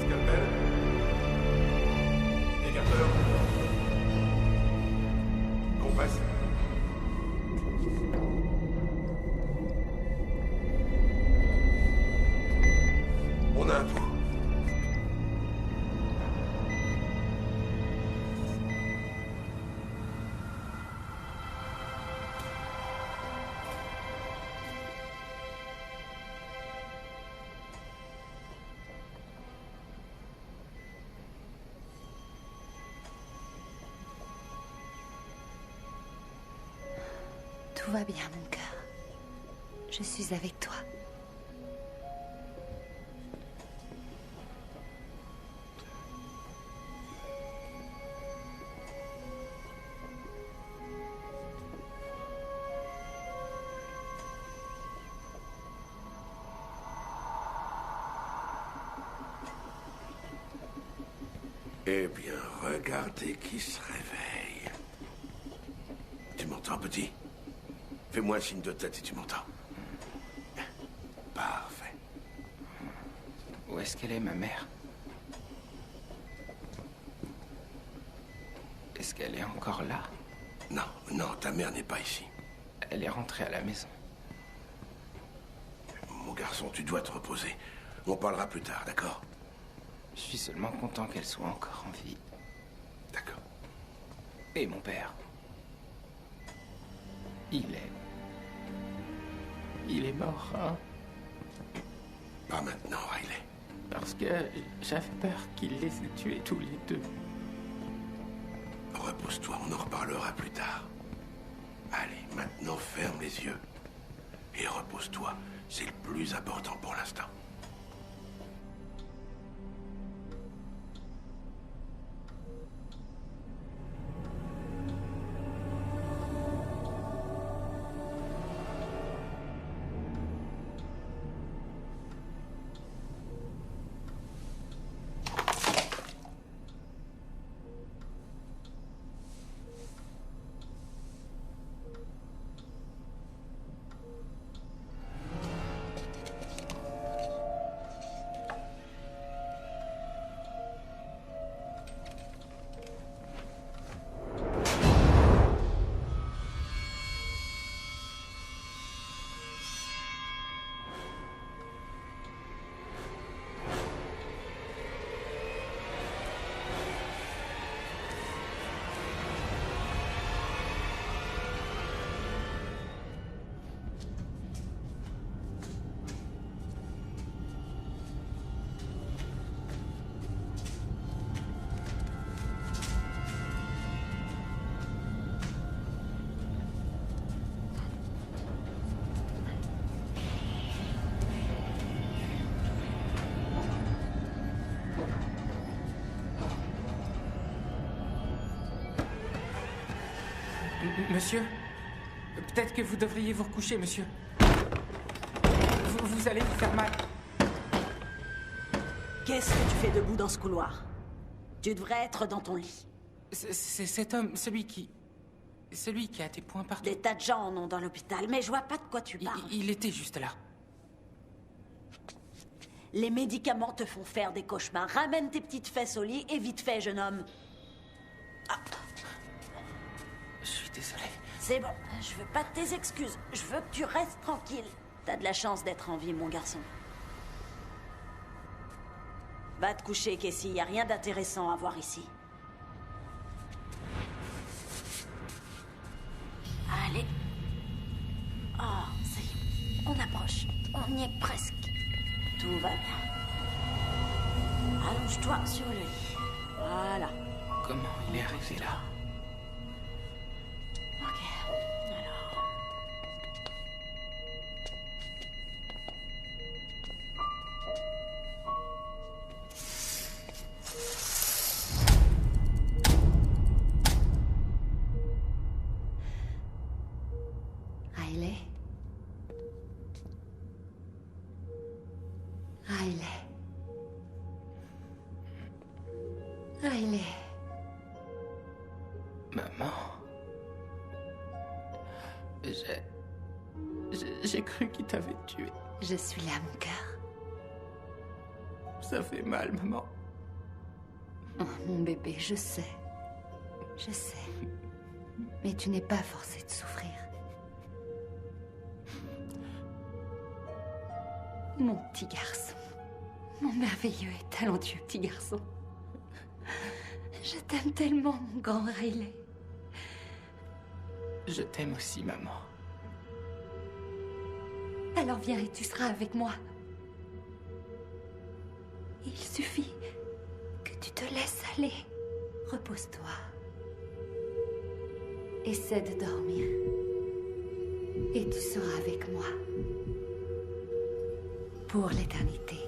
Scalpel. Écarteur. Compresse. On a un pouls. Tout va bien, mon cœur. Je suis avec toi. Eh bien, regardez qui se réveille. Tu m'entends, petit? Fais-moi un signe de tête si tu m'entends. Parfait. Où est-ce qu'elle est, ma mère? Est-ce qu'elle est encore là? Non, non, ta mère n'est pas ici. Elle est rentrée à la maison. Mon garçon, tu dois te reposer. On parlera plus tard, d'accord? Je suis seulement content qu'elle soit encore en vie. D'accord. Et mon père? Il est mort, hein? Pas maintenant, Riley. Parce que j'avais peur qu'il les ait tués tous les deux. Repose-toi, on en reparlera plus tard. Allez, maintenant ferme les yeux. Et repose-toi, c'est le plus important pour l'instant. Monsieur, peut-être que vous devriez vous recoucher, monsieur. Vous allez vous faire mal. Qu'est-ce que tu fais debout dans ce couloir? Tu devrais être dans ton lit. C'est cet homme, celui qui a des points partout. Des tas de gens en ont dans l'hôpital, mais je vois pas de quoi tu parles. Il était juste là. Les médicaments te font faire des cauchemars. Ramène tes petites fesses au lit et vite fait, jeune homme. Ah. Je suis désolé. C'est bon, je veux pas de tes excuses. Je veux que tu restes tranquille. T'as de la chance d'être en vie, mon garçon. Va te coucher, Casey. Y a rien d'intéressant à voir ici. Allez. Oh, ça y est. On approche. On y est presque. Tout va bien. Allonge-toi sur le lit. Voilà. Comment il est arrivé là? Ok. Alors... Riley. Riley. Riley. Maman. J'ai cru qu'il t'avait tué. Je suis là, mon cœur. Ça fait mal, maman. Oh, mon bébé, je sais. Je sais. Mais tu n'es pas forcé de souffrir. Mon petit garçon. Mon merveilleux et talentueux petit garçon. Je t'aime tellement, mon grand Riley. Je t'aime aussi, maman. Alors viens et tu seras avec moi. Il suffit que tu te laisses aller. Repose-toi. Essaie de dormir. Et tu seras avec moi. Pour l'éternité.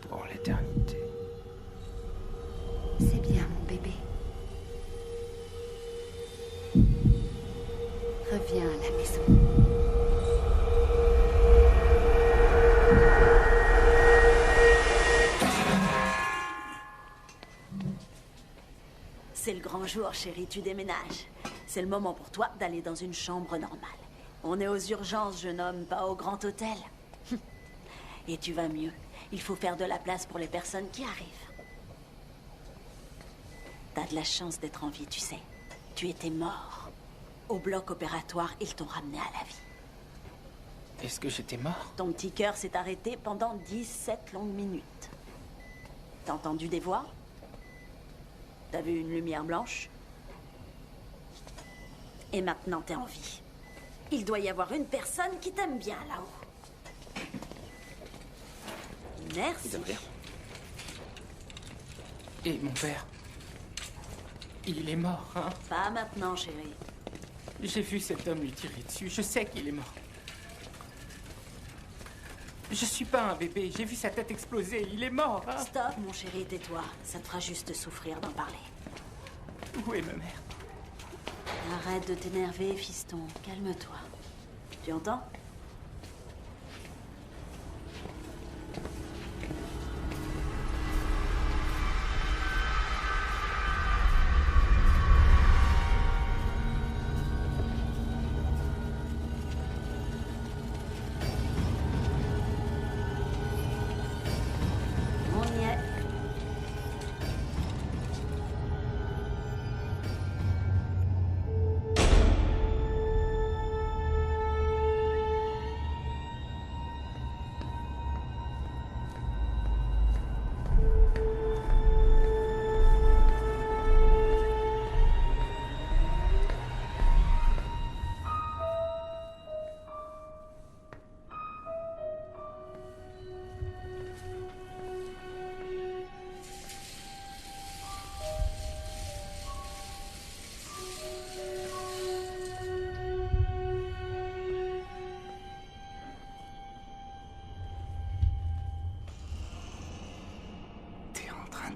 Pour l'éternité. C'est bien, mon bébé. Reviens à la maison. C'est le grand jour, chérie, tu déménages. C'est le moment pour toi d'aller dans une chambre normale. On est aux urgences, jeune homme, pas au grand hôtel. Et tu vas mieux. Il faut faire de la place pour les personnes qui arrivent. T'as de la chance d'être en vie, tu sais. Tu étais mort. Au bloc opératoire, ils t'ont ramené à la vie. Est-ce que j'étais mort? Ton petit cœur s'est arrêté pendant 17 longues minutes. T'as entendu des voix? T'as vu une lumière blanche? Et maintenant, t'es en vie. Il doit y avoir une personne qui t'aime bien là-haut. Merci. Et mon père? Il est mort, hein? Pas maintenant, chérie. J'ai vu cet homme lui tirer dessus. Je sais qu'il est mort. Je suis pas un bébé. J'ai vu sa tête exploser. Il est mort, hein? Stop, mon chéri, tais-toi. Ça te fera juste souffrir d'en parler. Où est ma mère? Arrête de t'énerver, fiston. Calme-toi. Tu entends?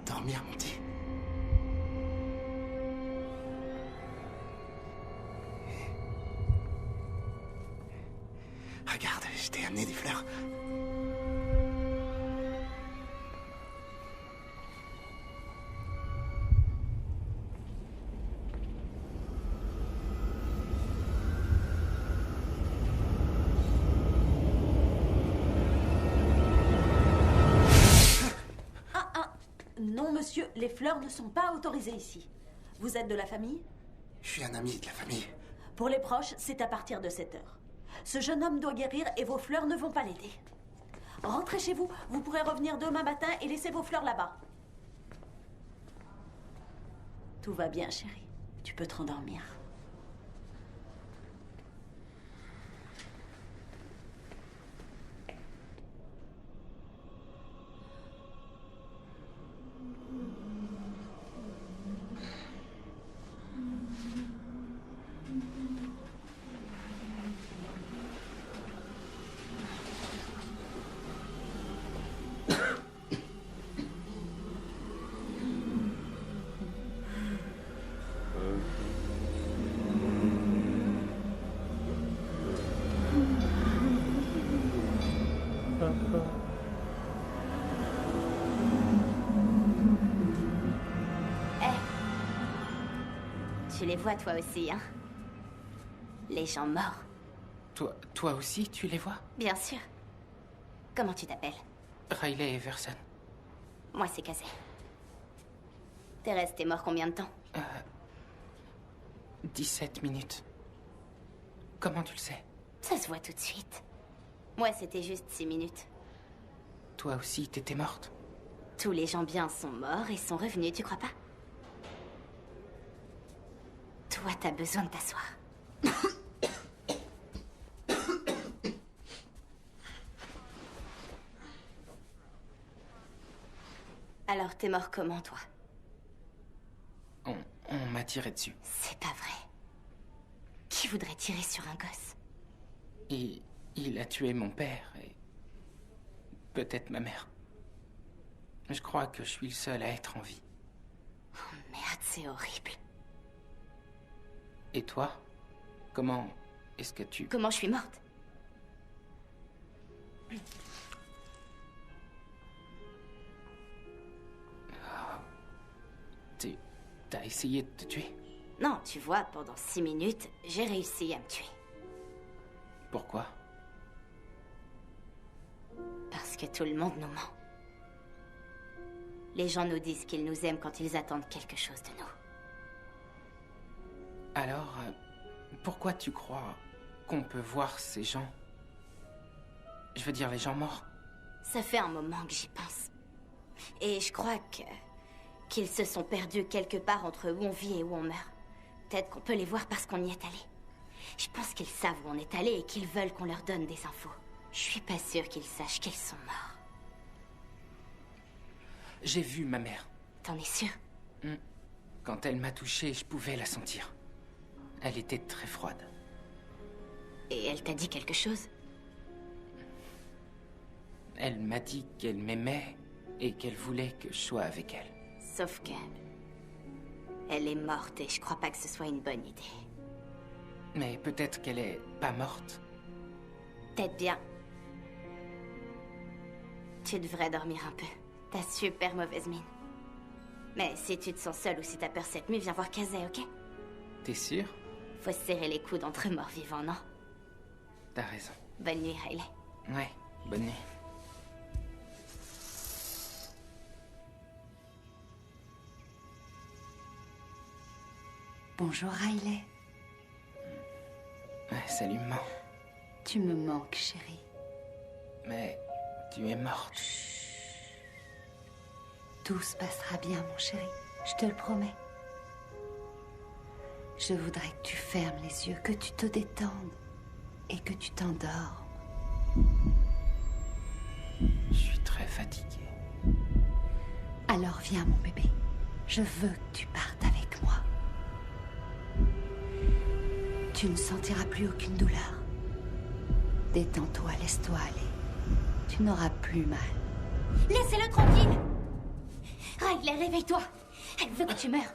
Dormir, mon petit. Regarde, je t'ai amené des fleurs. Non, monsieur, les fleurs ne sont pas autorisées ici. Vous êtes de la famille? Je suis un ami de la famille. Pour les proches, c'est à partir de 7 heures. Ce jeune homme doit guérir et vos fleurs ne vont pas l'aider. Rentrez chez vous, vous pourrez revenir demain matin et laisser vos fleurs là-bas. Tout va bien, chérie. Tu peux te rendormir. Tu les vois toi aussi, hein? Les gens morts. Toi aussi, tu les vois? Bien sûr. Comment tu t'appelles? Riley Everson. Moi, c'est Casey. T'es resté mort combien de temps? 17 minutes. Comment tu le sais? Ça se voit tout de suite. Moi, c'était juste 6 minutes. Toi aussi, t'étais morte? Tous les gens bien sont morts et sont revenus, tu crois pas? Toi, t'as besoin de t'asseoir. Alors, t'es mort comment, toi? On m'a tiré dessus. C'est pas vrai. Qui voudrait tirer sur un gosse? Il a tué mon père et peut-être ma mère. Je crois que je suis le seul à être en vie. Oh merde, c'est horrible. Et toi? Comment est-ce que tu... Comment je suis morte? T'as essayé de te tuer? Non, tu vois, pendant 6 minutes, j'ai réussi à me tuer. Pourquoi? Parce que tout le monde nous ment. Les gens nous disent qu'ils nous aiment quand ils attendent quelque chose de nous. Alors, pourquoi tu crois qu'on peut voir ces gens? Je veux dire, les gens morts. Ça fait un moment que j'y pense. Et je crois qu'ils se sont perdus quelque part entre où on vit et où on meurt. Peut-être qu'on peut les voir parce qu'on y est allé. Je pense qu'ils savent où on est allé et qu'ils veulent qu'on leur donne des infos. Je suis pas sûre qu'ils sachent qu'ils sont morts. J'ai vu ma mère. T'en es sûr? Quand elle m'a touché, je pouvais la sentir. Elle était très froide. Et elle t'a dit quelque chose? Elle m'a dit qu'elle m'aimait et qu'elle voulait que je sois avec elle. Sauf que... elle est morte et je crois pas que ce soit une bonne idée. Mais peut-être qu'elle est pas morte. Peut-être bien. Tu devrais dormir un peu. T'as super mauvaise mine. Mais si tu te sens seule ou si t'as peur cette nuit, viens voir Casey, ok? T'es sûre? Faut se serrer les coudes entre morts vivants, non? T'as raison. Bonne nuit, Riley. Ouais, bonne nuit. Bonjour, Riley. Salut, maman. Tu me manques, chérie. Mais tu es morte. Tout se passera bien, mon chéri. Je te le promets. Je voudrais que tu fermes les yeux, que tu te détendes et que tu t'endormes. Je suis très fatiguée. Alors viens, mon bébé. Je veux que tu partes avec moi. Tu ne sentiras plus aucune douleur. Détends-toi, laisse-toi aller. Tu n'auras plus mal. Laissez-le tranquille! Riley, réveille-toi! Elle veut que tu meurs.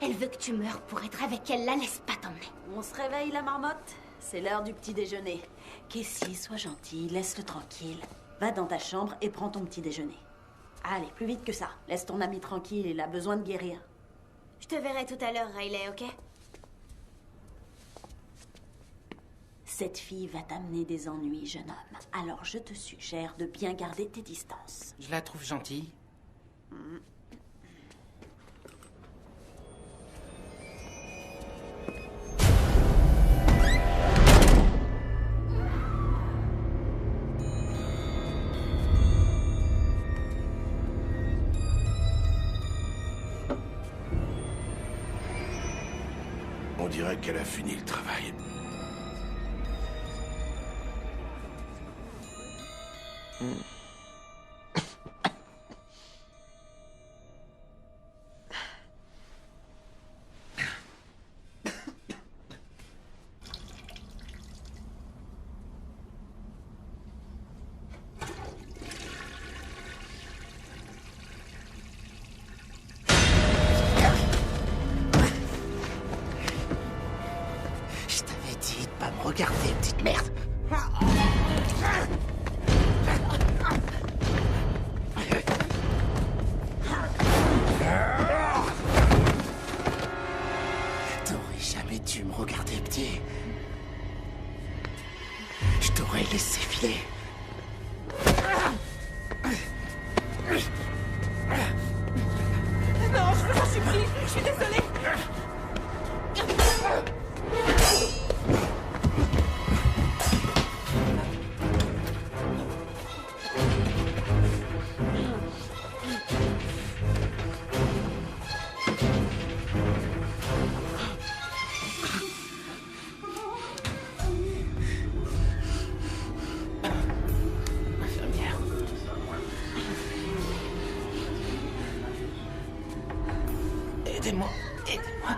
Elle veut que tu meurs pour être avec elle. La laisse pas t'emmener. On se réveille, la marmotte? c'est l'heure du petit déjeuner. Casey, sois gentille, laisse-le tranquille. Va dans ta chambre et prends ton petit déjeuner. Allez, plus vite que ça. Laisse ton ami tranquille, il a besoin de guérir. Je te verrai tout à l'heure, Riley, ok? Cette fille va t'amener des ennuis, jeune homme. Alors je te suggère de bien garder tes distances. Je la trouve gentille. On dirait qu'elle a fini le travail. Je t'avais dit de pas me regarder, petite merde. T'aurais jamais dû me regarder, petit. Je t'aurais laissé filer. Non, je vous en supplie, je suis désolée. Infirmière. Aidez-moi, aidez-moi.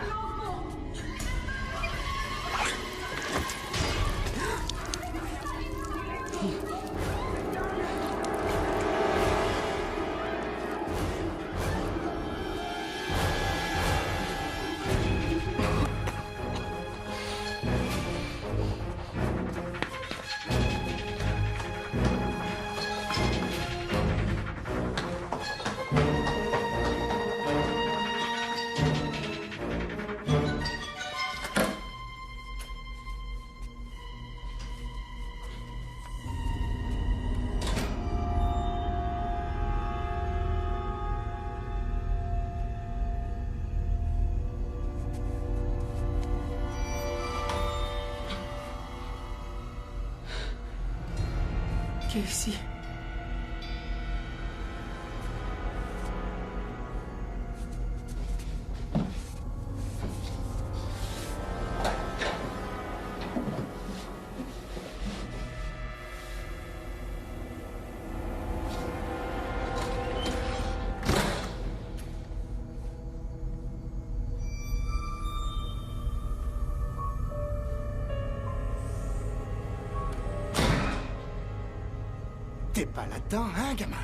Casey. T'es pas là-dedans, hein, gamin?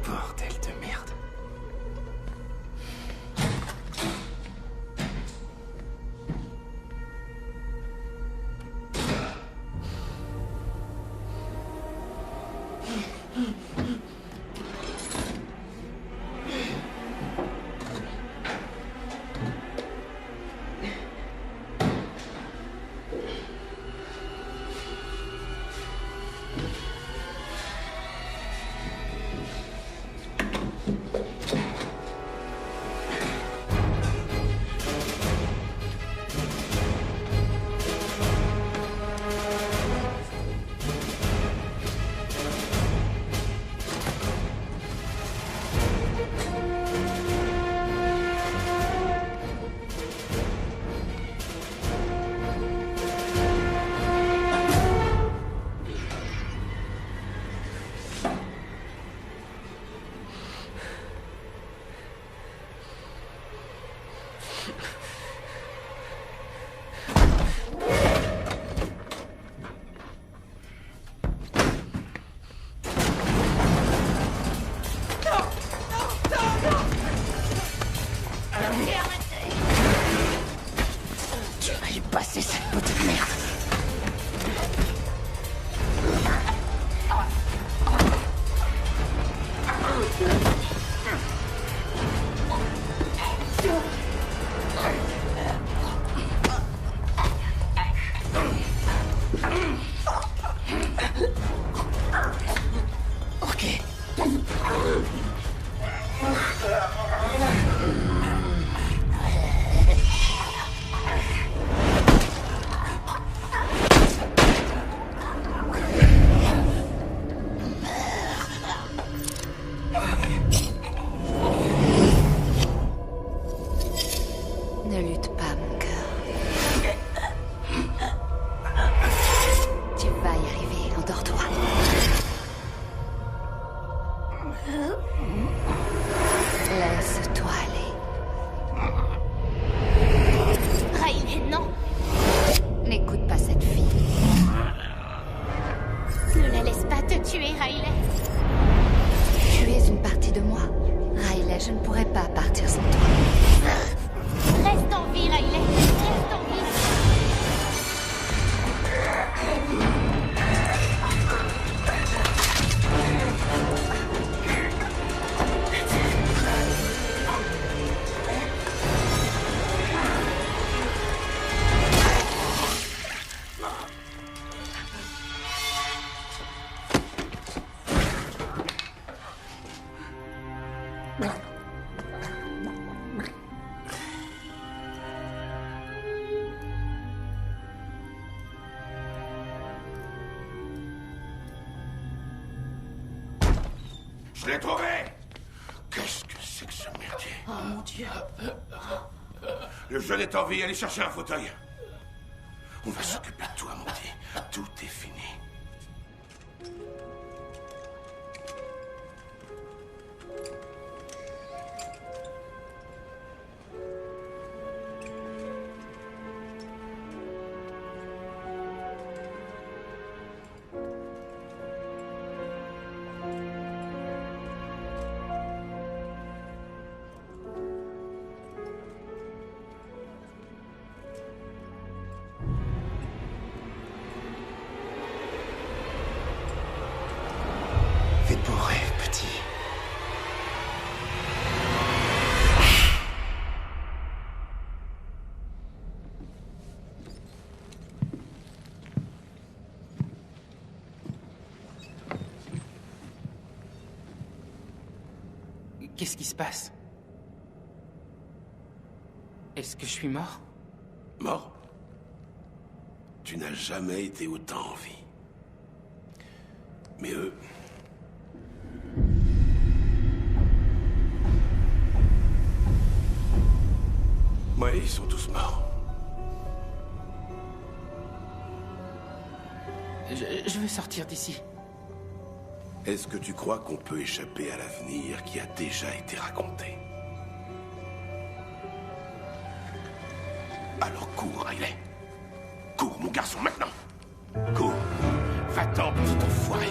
Bordel de merde. Riley. Tu es une partie de moi. Riley, je ne pourrais pas partir sans toi. Reste en vie, Riley. Reste en vie. Je l'ai trouvé! Qu'est-ce que c'est que ce merdier? Oh mon Dieu. Le jeune est en vie, allez chercher un fauteuil. On va s'occuper de toi, mon petit. Tout est fini. Fais de beaux rêves, petit. Qu'est-ce qui se passe? Est-ce que je suis mort? Mort? Tu n'as jamais été autant en vie. Mais eux... Ouais, ils sont tous morts. Je veux sortir d'ici. Est-ce que tu crois qu'on peut échapper à l'avenir qui a déjà été raconté? Alors cours, Riley. Cours, mon garçon, maintenant. Cours. Va-t'en, petit enfoiré.